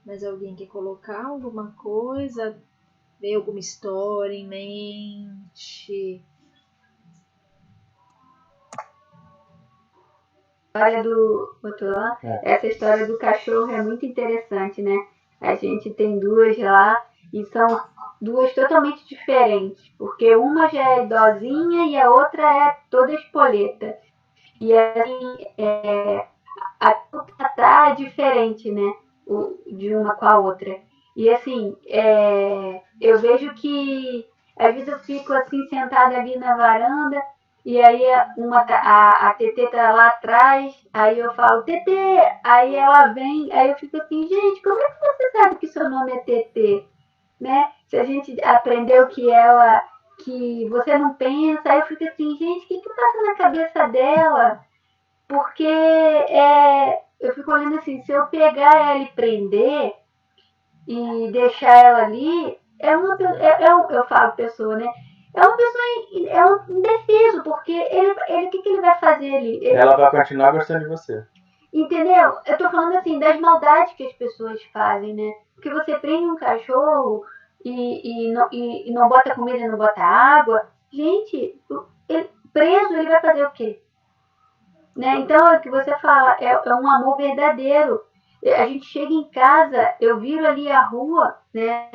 S1: Mas alguém quer colocar alguma coisa? Veio alguma história em mente?
S3: História do Otolã, essa história do cachorro é muito interessante, né? A gente tem duas lá e são duas totalmente diferentes, porque uma já é idosinha e a outra é toda espoleta. E assim, a tá diferente, né? De uma com a outra. E assim, eu vejo que às vezes eu fico assim sentada ali na varanda e aí a TT tá lá atrás, aí eu falo, TT, aí ela vem, aí eu fico assim, gente, como é que você sabe que seu nome é TT? Né? Se a gente aprendeu que você não pensa, aí eu fico assim, gente, o que passa na cabeça dela? Porque eu fico olhando assim, se eu pegar ela e prender e deixar ela ali, eu falo pessoa, né? É uma pessoa, é um indeciso, porque o que ele vai fazer ali?
S4: Ela vai continuar gostando de você.
S3: Entendeu? Eu tô falando assim, das maldades que as pessoas fazem, né? Porque você prende um cachorro e não bota comida, não bota água. Gente, preso ele vai fazer o quê? Né? Então, é o que você fala, é um amor verdadeiro. A gente chega em casa, eu viro ali a rua, né?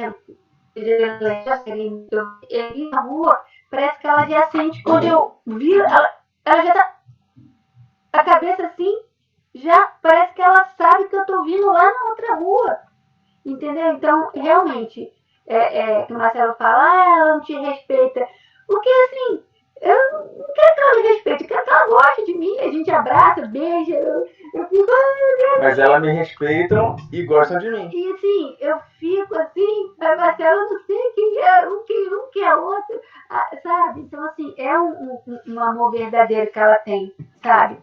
S3: Eu vi a rua, parece que ela já sente, quando eu viro, ela já tá, a cabeça assim, já parece que ela sabe que eu tô vindo lá na outra rua. Entendeu? Então, realmente, que o Marcelo fala, ela não te respeita. Porque assim, eu não quero que ela me respeite, eu quero que ela goste de mim, a gente abraça, beija, eu fico,
S4: mas ela me respeitam e gostam de mim.
S3: E assim, eu fico assim, a Marcela não sei quem é, um que é outro, sabe? Então assim, é um amor verdadeiro que ela tem, sabe?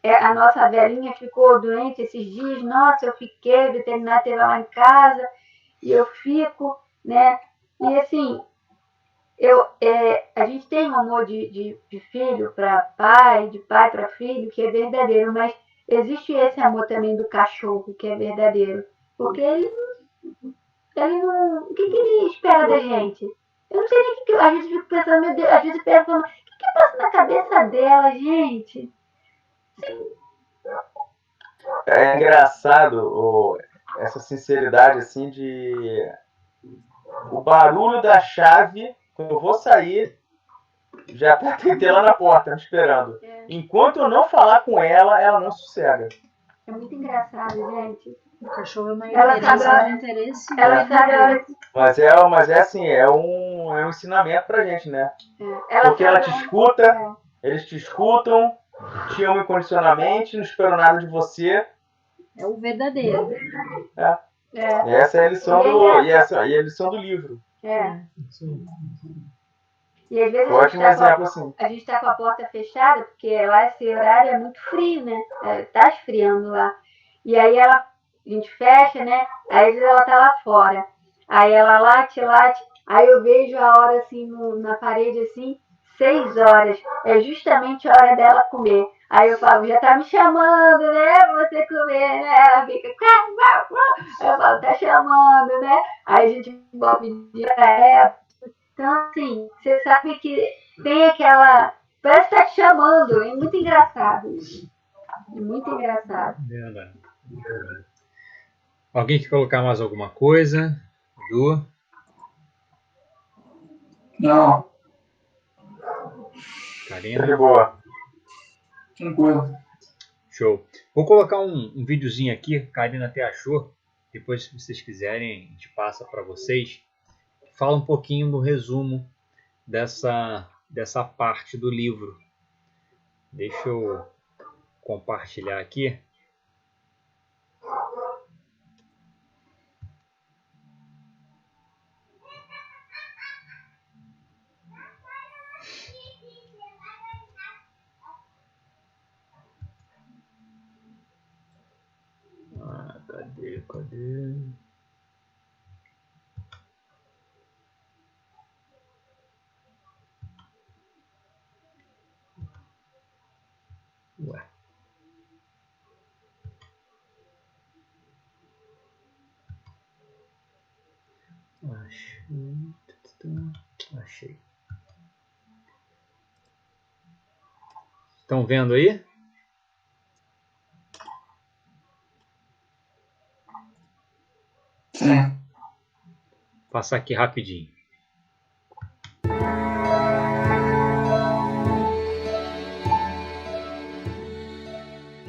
S3: A nossa velhinha ficou doente esses dias, nossa, eu fiquei, o veterinário teve lá em casa, e eu fico, né? E assim, a gente tem um amor de filho para pai, de pai para filho, que é verdadeiro, mas existe esse amor também do cachorro, que é verdadeiro. Porque ele não. O que ele espera da gente? Eu não sei nem o que. Às vezes eu fico pensando, meu Deus, às vezes eu penso, o que passa na cabeça dela, gente? Sim.
S4: É engraçado essa sinceridade assim de o barulho da chave, quando eu vou sair, já tá TT lá na porta me esperando. Enquanto eu não falar com ela, ela não sossega.
S3: É muito engraçado, gente.
S1: O cachorro é uma
S3: interesse. Ela sabe a hora que...
S4: Mas é assim, é um ensinamento pra gente, né? Porque ela te escuta, eles te escutam, te amam incondicionalmente, não esperam nada de você.
S1: É o verdadeiro.
S4: E essa é a lição e a lição do livro.
S3: É. E às vezes
S4: Ótimo exemplo, assim.
S3: a gente tá com a porta fechada, porque lá esse horário é muito frio, né? Tá esfriando lá. E aí a gente fecha, né? Aí às vezes ela tá lá fora. Aí ela late, aí eu vejo a hora assim na parede assim, 6 horas. É justamente a hora dela comer. Aí eu falo, já tá me chamando, né? Pra você comer, né? Ela fica. Aí eu falo, tá chamando, né? Aí a gente bota pedir pra ela. Então, assim, você sabe que tem aquela. Parece que tá te chamando. É muito engraçado isso. É muito engraçado.
S2: Verdade. Alguém quer colocar mais alguma coisa? Edu?
S5: Não,
S2: Karina?
S4: De boa.
S5: tranquilo.
S2: Show. Vou colocar um videozinho aqui, a Karina até achou. Depois, se vocês quiserem, a gente passa para vocês. Fala um pouquinho no resumo dessa parte do livro. Deixa eu compartilhar aqui. Cadê? Ué. Achei. Estão vendo aí?
S5: Sim.
S2: Vou passar aqui rapidinho.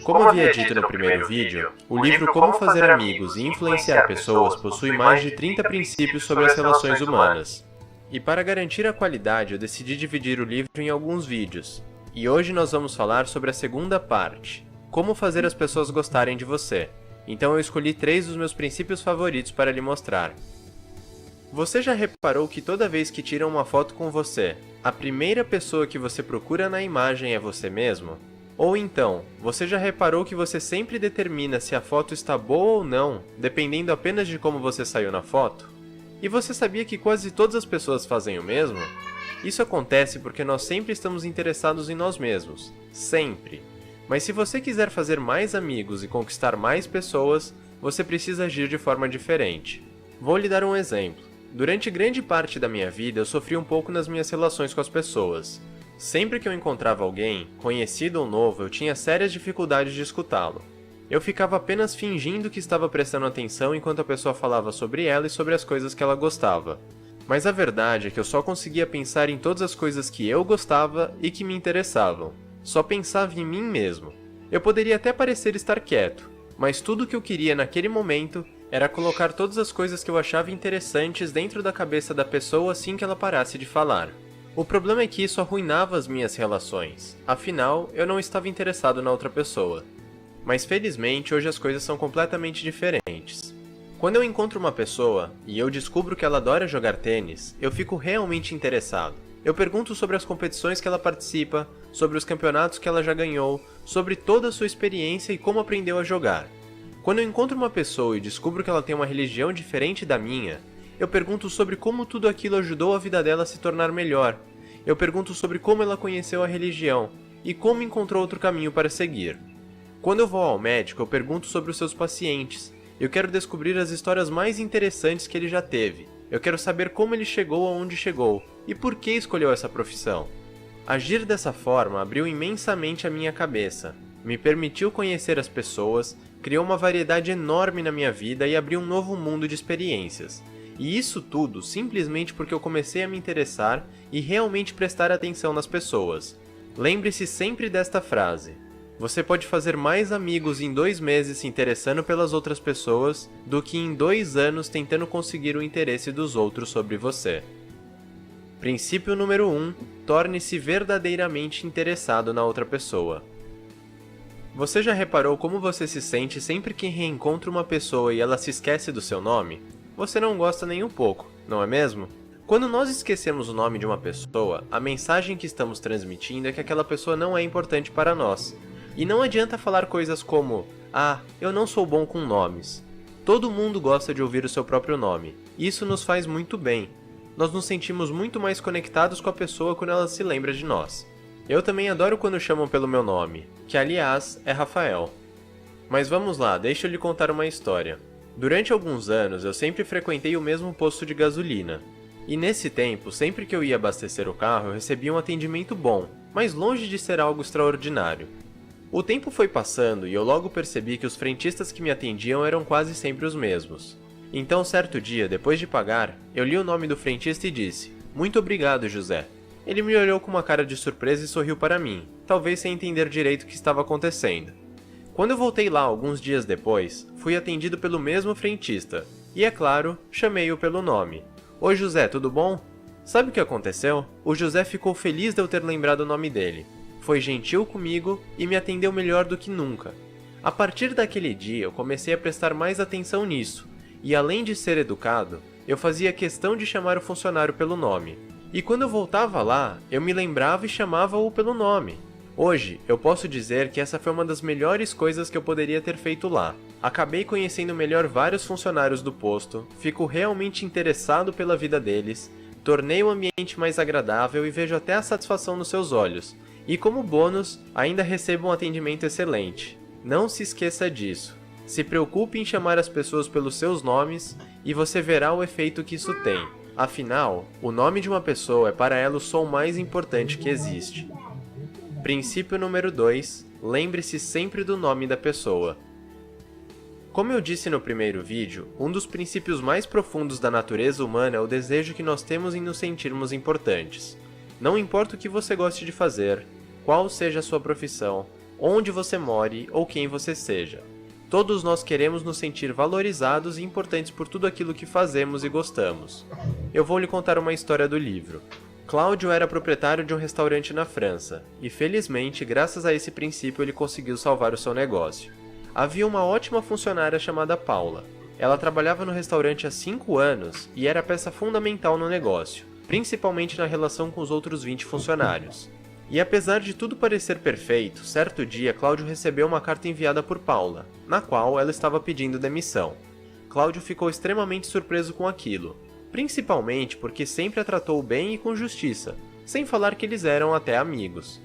S6: Como havia dito no primeiro vídeo, o livro Como Fazer Amigos e Influenciar Pessoas possui mais de 30 princípios sobre as relações humanas. E para garantir a qualidade, eu decidi dividir o livro em alguns vídeos. E hoje nós vamos falar sobre a segunda parte, como fazer as pessoas gostarem de você. Então eu escolhi 3 dos meus princípios favoritos para lhe mostrar. Você já reparou que toda vez que tiram uma foto com você, a primeira pessoa que você procura na imagem é você mesmo? Ou então, você já reparou que você sempre determina se a foto está boa ou não, dependendo apenas de como você saiu na foto? E você sabia que quase todas as pessoas fazem o mesmo? Isso acontece porque nós sempre estamos interessados em nós mesmos. Sempre. Mas se você quiser fazer mais amigos e conquistar mais pessoas, você precisa agir de forma diferente. Vou lhe dar um exemplo. Durante grande parte da minha vida, eu sofri um pouco nas minhas relações com as pessoas. Sempre que eu encontrava alguém, conhecido ou novo, eu tinha sérias dificuldades de escutá-lo. Eu ficava apenas fingindo que estava prestando atenção enquanto a pessoa falava sobre ela e sobre as coisas que ela gostava. Mas a verdade é que eu só conseguia pensar em todas as coisas que eu gostava e que me interessavam. Só pensava em mim mesmo. Eu poderia até parecer estar quieto, mas tudo o que eu queria naquele momento era colocar todas as coisas que eu achava interessantes dentro da cabeça da pessoa assim que ela parasse de falar. O problema é que isso arruinava as minhas relações, afinal, eu não estava interessado na outra pessoa. Mas felizmente, hoje as coisas são completamente diferentes. Quando eu encontro uma pessoa, e eu descubro que ela adora jogar tênis, eu fico realmente interessado. Eu pergunto sobre as competições que ela participa, sobre os campeonatos que ela já ganhou, sobre toda a sua experiência e como aprendeu a jogar. Quando eu encontro uma pessoa e descubro que ela tem uma religião diferente da minha, eu pergunto sobre como tudo aquilo ajudou a vida dela a se tornar melhor. Eu pergunto sobre como ela conheceu a religião e como encontrou outro caminho para seguir. Quando eu vou ao médico, eu pergunto sobre os seus pacientes. Eu quero descobrir as histórias mais interessantes que ele já teve. Eu quero saber como ele chegou aonde chegou e por que escolheu essa profissão. Agir dessa forma abriu imensamente a minha cabeça, me permitiu conhecer as pessoas, criou uma variedade enorme na minha vida e abriu um novo mundo de experiências. E isso tudo simplesmente porque eu comecei a me interessar e realmente prestar atenção nas pessoas. Lembre-se sempre desta frase: você pode fazer mais amigos em 2 meses se interessando pelas outras pessoas do que em 2 anos tentando conseguir o interesse dos outros sobre você. Princípio número 1. Torne-se verdadeiramente interessado na outra pessoa. Você já reparou como você se sente sempre que reencontra uma pessoa e ela se esquece do seu nome? Você não gosta nem um pouco, não é mesmo? Quando nós esquecemos o nome de uma pessoa, a mensagem que estamos transmitindo é que aquela pessoa não é importante para nós. E não adianta falar coisas como: "Ah, eu não sou bom com nomes". Todo mundo gosta de ouvir o seu próprio nome. Isso nos faz muito bem. Nós nos sentimos muito mais conectados com a pessoa quando ela se lembra de nós. Eu também adoro quando chamam pelo meu nome, que aliás é Rafael. Mas vamos lá, deixa eu lhe contar uma história. Durante alguns anos eu sempre frequentei o mesmo posto de gasolina. E nesse tempo, sempre que eu ia abastecer o carro, eu recebia um atendimento bom, mas longe de ser algo extraordinário. O tempo foi passando e eu logo percebi que os frentistas que me atendiam eram quase sempre os mesmos. Então, certo dia, depois de pagar, eu li o nome do frentista e disse: "Muito obrigado, José." Ele me olhou com uma cara de surpresa e sorriu para mim, talvez sem entender direito o que estava acontecendo. Quando eu voltei lá alguns dias depois, fui atendido pelo mesmo frentista, e é claro, chamei-o pelo nome. "Oi José, tudo bom?" Sabe o que aconteceu? O José ficou feliz de eu ter lembrado o nome dele. Foi gentil comigo e me atendeu melhor do que nunca. A partir daquele dia eu comecei a prestar mais atenção nisso, e além de ser educado, eu fazia questão de chamar o funcionário pelo nome. E quando eu voltava lá, eu me lembrava e chamava-o pelo nome. Hoje, eu posso dizer que essa foi uma das melhores coisas que eu poderia ter feito lá. Acabei conhecendo melhor vários funcionários do posto, fico realmente interessado pela vida deles, tornei o ambiente mais agradável e vejo até a satisfação nos seus olhos. E como bônus, ainda recebo um atendimento excelente. Não se esqueça disso. Se preocupe em chamar as pessoas pelos seus nomes e você verá o efeito que isso tem. Afinal, o nome de uma pessoa é para ela o som mais importante que existe. Princípio número 2. Lembre-se sempre do nome da pessoa. Como eu disse no primeiro vídeo, um dos princípios mais profundos da natureza humana é o desejo que nós temos em nos sentirmos importantes. Não importa o que você goste de fazer, qual seja a sua profissão, onde você more ou quem você seja. Todos nós queremos nos sentir valorizados e importantes por tudo aquilo que fazemos e gostamos. Eu vou lhe contar uma história do livro. Cláudio era proprietário de um restaurante na França, e felizmente, graças a esse princípio, ele conseguiu salvar o seu negócio. Havia uma ótima funcionária chamada Paula. Ela trabalhava no restaurante há 5 anos e era peça fundamental no negócio, principalmente na relação com os outros 20 funcionários. E apesar de tudo parecer perfeito, certo dia Cláudio recebeu uma carta enviada por Paula, na qual ela estava pedindo demissão. Cláudio ficou extremamente surpreso com aquilo, principalmente porque sempre a tratou bem e com justiça, sem falar que eles eram até amigos.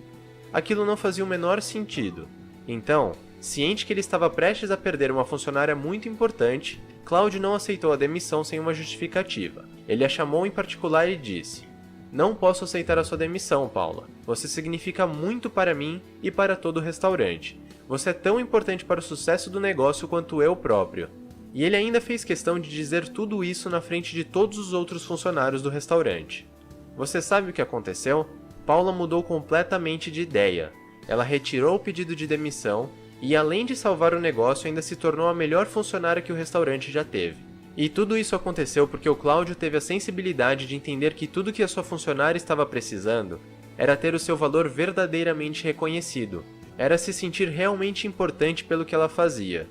S6: Aquilo não fazia o menor sentido. Então, ciente que ele estava prestes a perder uma funcionária muito importante, Cláudio não aceitou a demissão sem uma justificativa. Ele a chamou em particular e disse: "Não posso aceitar a sua demissão, Paula. Você significa muito para mim e para todo o restaurante. Você é tão importante para o sucesso do negócio quanto eu próprio." E ele ainda fez questão de dizer tudo isso na frente de todos os outros funcionários do restaurante. Você sabe o que aconteceu? Paula mudou completamente de ideia. Ela retirou o pedido de demissão e, além de salvar o negócio, ainda se tornou a melhor funcionária que o restaurante já teve. E tudo isso aconteceu porque o Cláudio teve a sensibilidade de entender que tudo que a sua funcionária estava precisando era ter o seu valor verdadeiramente reconhecido, era se sentir realmente importante pelo que ela fazia.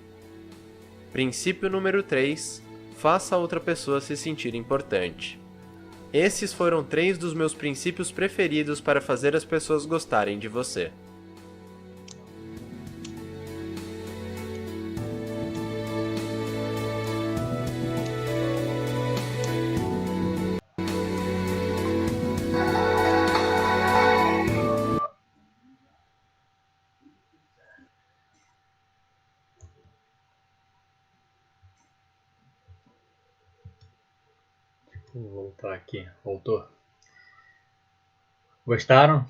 S6: Princípio número 3. Faça a outra pessoa se sentir importante. Esses foram 3 dos meus princípios preferidos para fazer as pessoas gostarem de você.
S2: Vou voltar aqui. Voltou. Gostaram?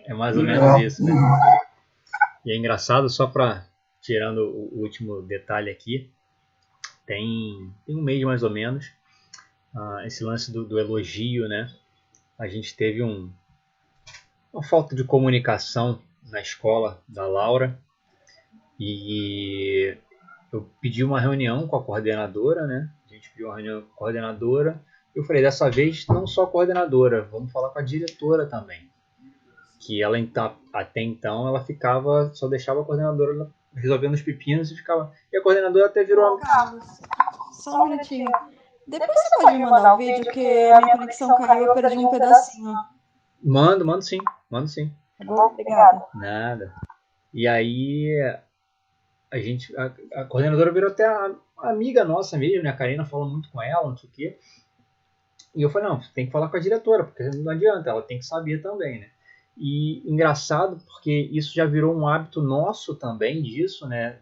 S2: É mais ou menos isso, né? E é engraçado, só para tirando o último detalhe aqui, tem um mês mais ou menos, esse lance do elogio, né? A gente teve uma falta de comunicação na escola da Laura e eu pedi uma reunião com a coordenadora, né? A gente pediu uma reunião com a coordenadora. Eu falei, dessa vez não só a coordenadora, vamos falar com a diretora também. Que ela até então ela ficava, só deixava a coordenadora resolvendo os pepinos e ficava. E a coordenadora até virou.
S7: Carlos, só um minutinho. Depois você pode me mandar um vídeo, porque a minha conexão caiu e eu perdi um pedacinho.
S2: Mando sim.
S7: Tá bom? Obrigada.
S2: Nada. E aí a coordenadora virou até a amiga nossa mesmo, né? A Karina fala muito com ela, não sei o quê. E eu falei, não, você tem que falar com a diretora, porque não adianta, ela tem que saber também, né? E engraçado, porque isso já virou um hábito nosso também disso, né?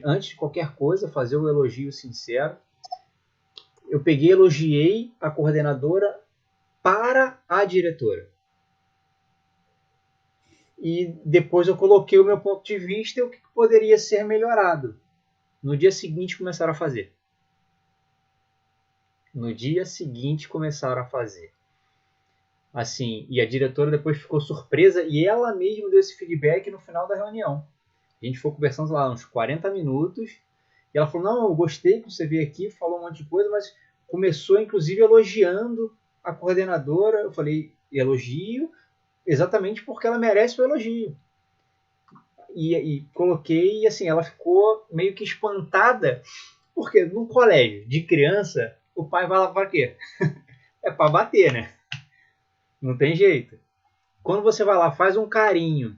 S2: Antes de qualquer coisa, fazer o elogio sincero. Eu peguei e elogiei a coordenadora para a diretora. E depois eu coloquei o meu ponto de vista e o que poderia ser melhorado. No dia seguinte começaram a fazer. Assim, e a diretora depois ficou surpresa e ela mesma deu esse feedback no final da reunião. A gente foi conversando lá uns 40 minutos e ela falou, não, eu gostei que você veio aqui, falou um monte de coisa, mas começou inclusive elogiando a coordenadora. Eu falei, elogio exatamente porque ela merece o elogio. E coloquei, e assim, ela ficou meio que espantada, porque no colégio de criança, o pai vai lá para quê? É para bater, né? Não tem jeito. Quando você vai lá, faz um carinho,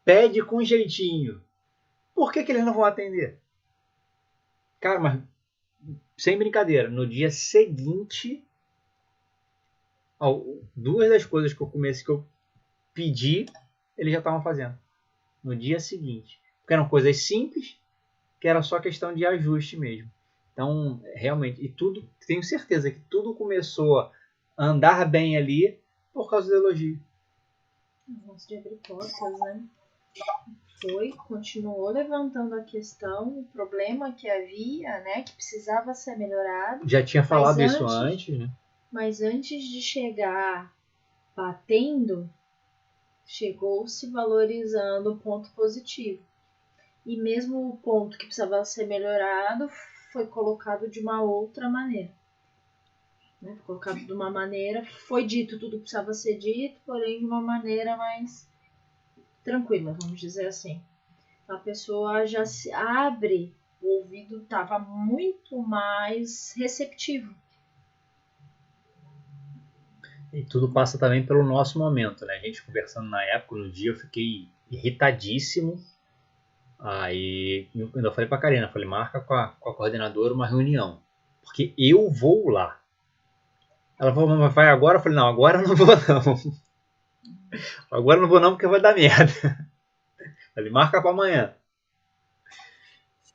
S2: pede com jeitinho, por que eles não vão atender? Cara, mas sem brincadeira, no dia seguinte, duas das coisas que eu pedi, eles já estavam fazendo. No dia seguinte. Porque eram coisas simples, que era só questão de ajuste mesmo. Então, realmente, e tudo, tenho certeza que tudo começou a andar bem ali por causa do elogio.
S1: Negócio de abrir portas, né? Continuou levantando a questão, o problema que havia, né? Que precisava ser melhorado.
S2: Já tinha falado isso antes, né?
S1: Mas antes de chegar batendo, chegou-se valorizando o ponto positivo. E mesmo o ponto que precisava ser melhorado foi colocado de uma outra maneira. Né? Colocado de uma maneira, foi dito tudo que precisava ser dito, porém de uma maneira mais tranquila, vamos dizer assim. A pessoa já se abre, o ouvido estava muito mais receptivo.
S2: E tudo passa também pelo nosso momento, né? A gente conversando na época, no dia, eu fiquei irritadíssimo. Aí eu ainda falei pra Karina, falei, marca com a coordenadora uma reunião, porque eu vou lá. Ela falou, mas vai agora? Eu falei, não, agora eu não vou não. Agora eu não vou não, porque vai dar merda. Falei, marca pra amanhã.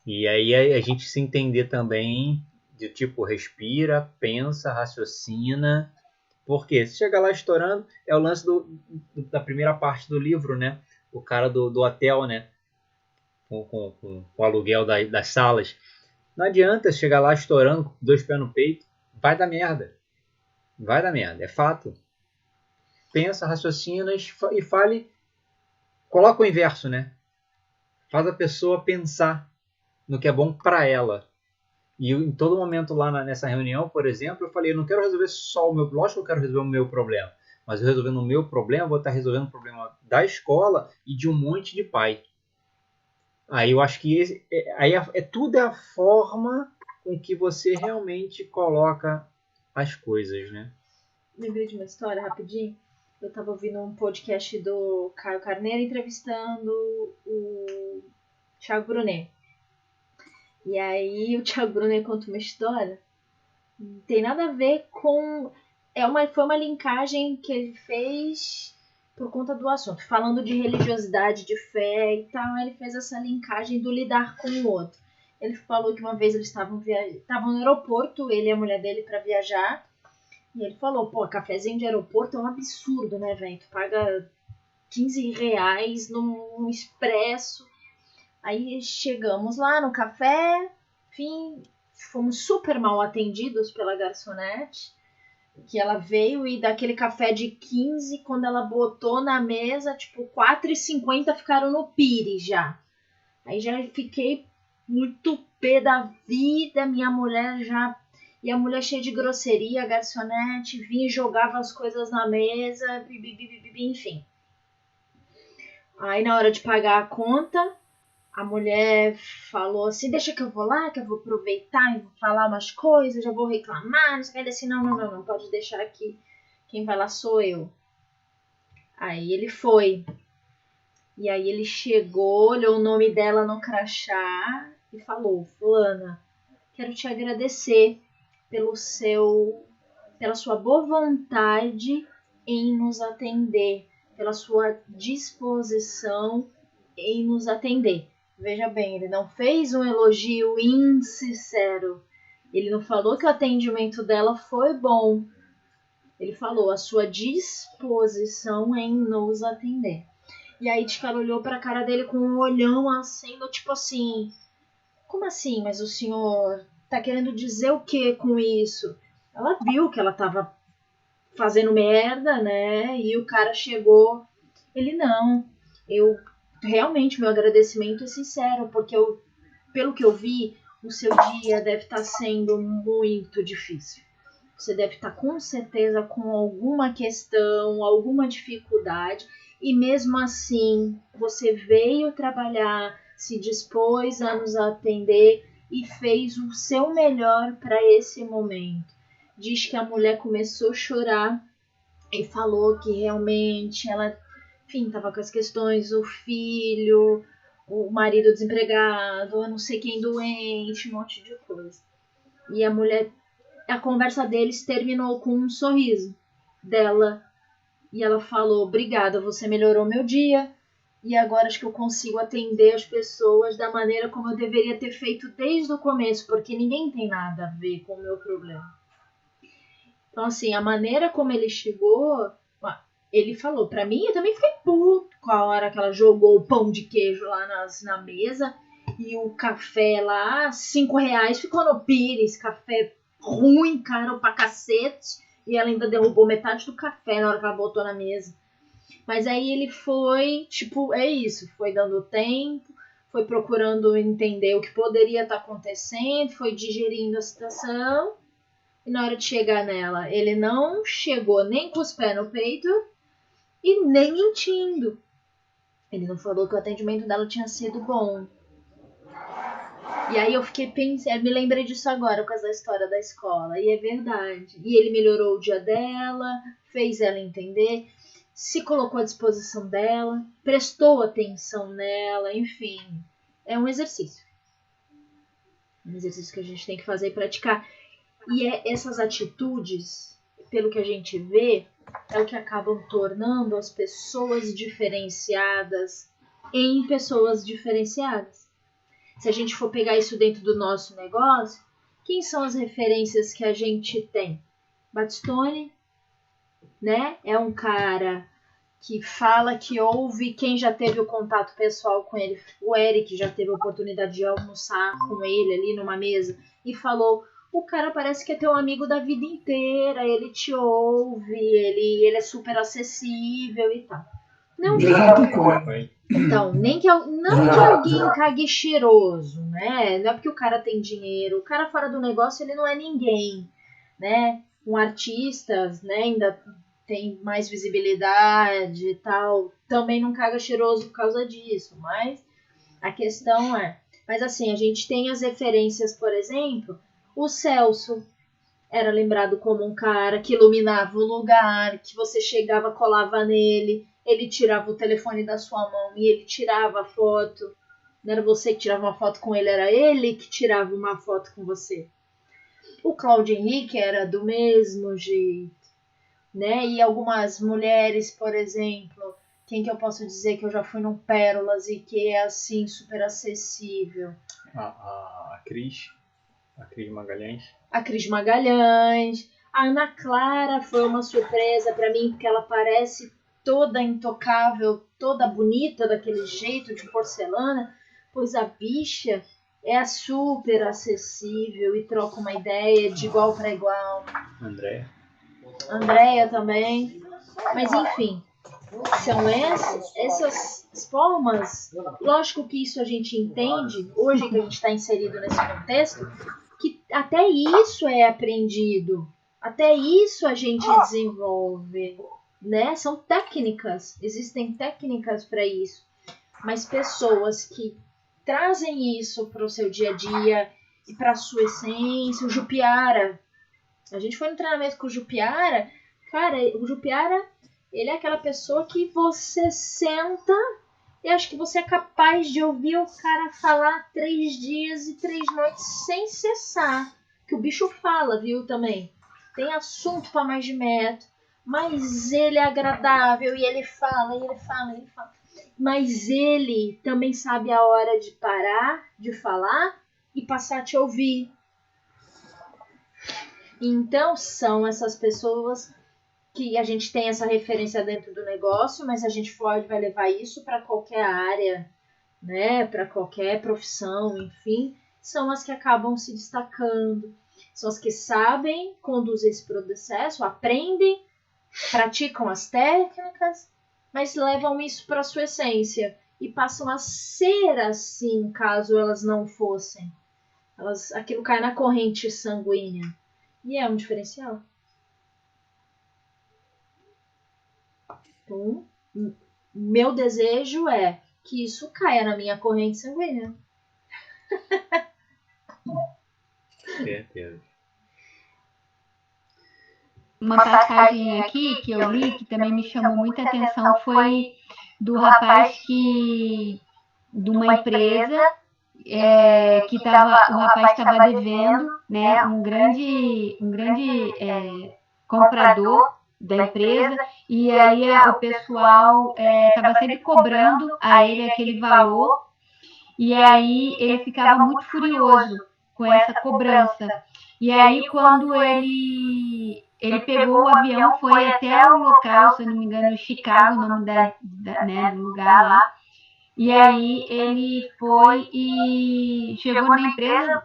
S2: E aí a gente se entender também, de tipo, respira, pensa, raciocina. Porque se chegar lá estourando, é o lance da primeira parte do livro, né? O cara do hotel, né? Com o aluguel das salas. Não adianta chegar lá estourando com 2 pés no peito. Vai dar merda. Vai dar merda, é fato. Pensa, raciocina e fale. Coloca o inverso, né? Faz a pessoa pensar no que é bom para ela. E em todo momento lá nessa reunião, por exemplo, eu falei, eu não quero resolver só o meu... Lógico que eu quero resolver o meu problema. Mas eu resolvendo o meu problema, vou estar resolvendo o problema da escola e de um monte de pai. Aí eu acho que tudo é a forma com que você realmente coloca as coisas, né?
S1: Lembrei de uma história rapidinho. Eu estava ouvindo um podcast do Caio Carneiro entrevistando o Thiago Brunet. E aí o Thiago Brunet conta uma história. Não tem nada a ver com... Foi uma linkagem que ele fez por conta do assunto. Falando de religiosidade, de fé e tal, ele fez essa linkagem do lidar com o outro. Ele falou que uma vez eles estavam no aeroporto, ele e a mulher dele, para viajar. E ele falou, pô, cafezinho de aeroporto é um absurdo, né, velho? Tu paga R$15 num expresso. Aí chegamos lá no café, enfim, fomos super mal atendidos pela garçonete, que ela veio e daquele café de 15, quando ela botou na mesa, tipo, R$4,50 ficaram no pires já. Aí já fiquei muito pé da vida, minha mulher já... E a mulher cheia de grosseria, a garçonete, vinha e jogava as coisas na mesa, enfim. Aí na hora de pagar a conta, A mulher falou assim, deixa que eu vou lá, que eu vou aproveitar e vou falar umas coisas, já vou reclamar, não sei o que. Ele assim, não, pode deixar aqui. Quem vai lá sou eu. Aí ele foi. E aí ele chegou, olhou o nome dela no crachá e falou, fulana, quero te agradecer pela sua boa vontade em nos atender, pela sua disposição em nos atender. Veja bem, ele não fez um elogio insincero. Ele não falou que o atendimento dela foi bom. Ele falou a sua disposição em nos atender. E aí Tikara olhou pra cara dele com um olhão assim, tipo assim, como assim? Mas o senhor tá querendo dizer o que com isso? Ela viu que ela tava fazendo merda, né? E o cara chegou. Ele, não, eu realmente, meu agradecimento é sincero, porque pelo que eu vi, o seu dia deve estar sendo muito difícil. Você deve estar com certeza com alguma questão, alguma dificuldade, e mesmo assim você veio trabalhar, se dispôs a nos atender e fez o seu melhor para esse momento. Diz que a mulher começou a chorar e falou que realmente ela, enfim, estava com as questões, o filho, o marido desempregado, eu não sei quem doente, um monte de coisa. E a conversa deles terminou com um sorriso dela. E ela falou, obrigada, você melhorou meu dia. E agora acho que eu consigo atender as pessoas da maneira como eu deveria ter feito desde o começo, porque ninguém tem nada a ver com o meu problema. Então, assim, a maneira como ele chegou, ele falou pra mim, eu também fiquei puto com a hora que ela jogou o pão de queijo lá na mesa e o café lá, R$5, ficou no pires, café ruim, caro pra cacete, e ela ainda derrubou metade do café na hora que ela botou na mesa. Mas aí ele foi, tipo, é isso, foi dando tempo, foi procurando entender o que poderia estar acontecendo, foi digerindo a situação. E na hora de chegar nela, ele não chegou nem com os pés no peito e nem mentindo. Ele não falou que o atendimento dela tinha sido bom. E aí eu fiquei pensando, me lembrei disso agora, por causa da história da escola. E é verdade. E ele melhorou o dia dela, fez ela entender, se colocou à disposição dela, prestou atenção nela, enfim. É um exercício. Um exercício que a gente tem que fazer e praticar. E essas atitudes, pelo que a gente vê, é o que acabam tornando as pessoas diferenciadas em pessoas diferenciadas. Se a gente for pegar isso dentro do nosso negócio, quem são as referências que a gente tem? Batistone, né? É um cara que fala, que ouve, quem já teve o contato pessoal com ele, o Eric já teve a oportunidade de almoçar com ele ali numa mesa e falou, o cara parece que é teu amigo da vida inteira, ele te ouve, ele é super acessível e tal. Não que, então, não que alguém cague cheiroso, né? Não é porque o cara tem dinheiro, o cara fora do negócio ele não é ninguém, né? Um artista, né, ainda tem mais visibilidade e tal, também não caga cheiroso por causa disso, mas a questão é, mas assim, a gente tem as referências, por exemplo, o Celso era lembrado como um cara que iluminava o lugar, que você chegava, colava nele, ele tirava o telefone da sua mão e ele tirava a foto. Não era você que tirava uma foto com ele, era ele que tirava uma foto com você. O Cláudio Henrique era do mesmo jeito, né? E algumas mulheres, por exemplo, quem que eu posso dizer que eu já fui no Pérolas e que é assim super acessível?
S2: A Cris Magalhães.
S1: A Cris Magalhães. A Ana Clara foi uma surpresa pra mim, porque ela parece toda intocável, toda bonita daquele jeito de porcelana, pois a bicha é super acessível e troca uma ideia de igual para igual. Andréia também. Mas enfim, são essas formas. Lógico que isso a gente entende, hoje que a gente está inserido nesse contexto, que até isso é aprendido, até isso a gente desenvolve, né? São técnicas, existem técnicas para isso, mas pessoas que trazem isso para o seu dia a dia e para a sua essência. O Jupiara, a gente foi no treinamento com o Jupiara, cara, o Jupiara, ele é aquela pessoa que você senta e acho que você é capaz de ouvir o cara falar 3 dias e 3 noites sem cessar. Que o bicho fala, viu, também. Tem assunto para mais de metro, mas ele é agradável e ele fala, e ele fala, e ele fala. Mas ele também sabe a hora de parar de falar e passar a te ouvir. Então, são essas pessoas que a gente tem essa referência dentro do negócio, mas a gente vai levar isso para qualquer área, né? Para qualquer profissão, enfim. São as que acabam se destacando. São as que sabem conduzir esse processo, aprendem, praticam as técnicas, mas levam isso para a sua essência e passam a ser assim, caso elas não fossem. Aquilo cai na corrente sanguínea. E é um diferencial. Então, meu desejo é que isso caia na minha corrente sanguínea.
S2: Certeza.
S3: Uma passagem aqui que eu li, que também me chamou muita atenção, foi do rapaz de uma empresa que o rapaz estava devendo, né, um grande comprador da empresa, e aí o pessoal estava sempre cobrando a ele aquele valor, e aí ele ficava muito furioso com essa cobrança. E aí quando ele pegou o avião, foi até o local, se eu não me engano, Chicago, o nome do lugar lá. E aí ele foi e chegou na empresa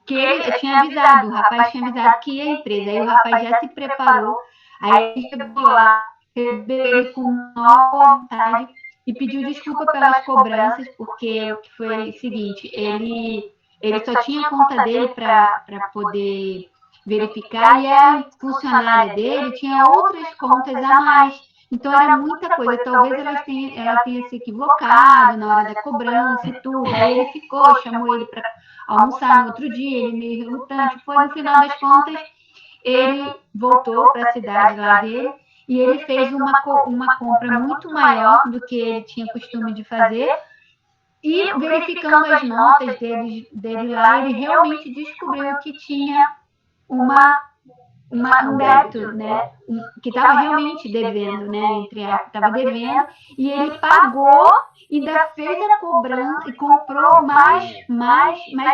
S3: que ele tinha avisado, o rapaz tinha avisado que ia à empresa. Aí o rapaz já se preparou, aí ele chegou lá, recebeu ele com nova vontade e pediu desculpa pelas cobranças, porque foi o seguinte, ele só tinha a conta dele para poder verificar, e a funcionária dele tinha outras contas a mais. Então era muita coisa. Talvez ela tenha se equivocado na hora da cobrança e tudo. Aí ele ficou, chamou ele para almoçar no outro dia, ele meio relutante. Foi no final das contas, ele voltou para a cidade lá dele e ele fez uma compra muito maior do que ele tinha costume de fazer. E verificando as notas dele lá, ele realmente descobriu que tinha um débito, né, que estava realmente devendo, né, entre aspas, estava devendo, e ele pagou e ainda fez a cobrança e comprou mais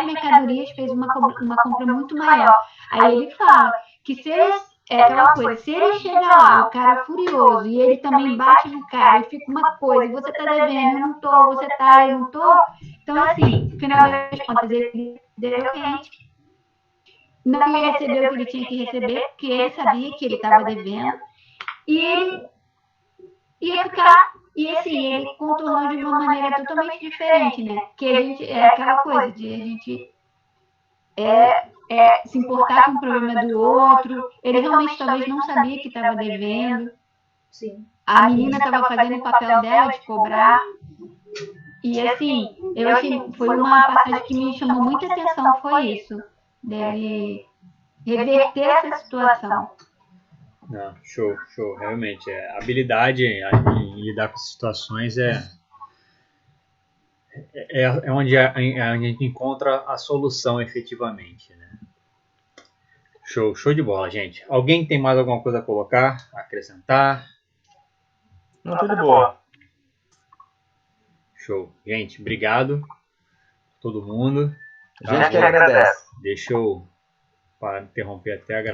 S3: mercadorias, fez uma compra muito maior. Aí ele fala que se aquela coisa, se ele chega lá, o cara furioso, e ele também bate no cara e fica uma coisa, você tá devendo, eu não tô, você tá, eu não tô. Então, assim, no final das contas, ele deu cliente, não ia receber o que ele tinha que receber, porque ele sabia que ele estava devendo, e ele ia ficar, e assim, ele contornou de uma maneira totalmente diferente, né? Que a gente, é aquela coisa de a gente se importar com o problema do outro, ele realmente talvez não sabia que estava devendo.
S1: Sim.
S3: A menina estava fazendo o papel dela de cobrar, e assim, eu achei, foi uma passagem que me chamou muita atenção, foi isso, dele reverter essa situação.
S2: Não, show. Realmente, a habilidade em lidar com essas situações é onde a gente encontra a solução efetivamente, né? Show de bola, gente. Alguém tem mais alguma coisa a colocar, a acrescentar?
S4: Não, tudo boa.
S2: Show. Gente, obrigado todo mundo.
S4: A gente que agradece.
S2: Deixa eu interromper até a gravação.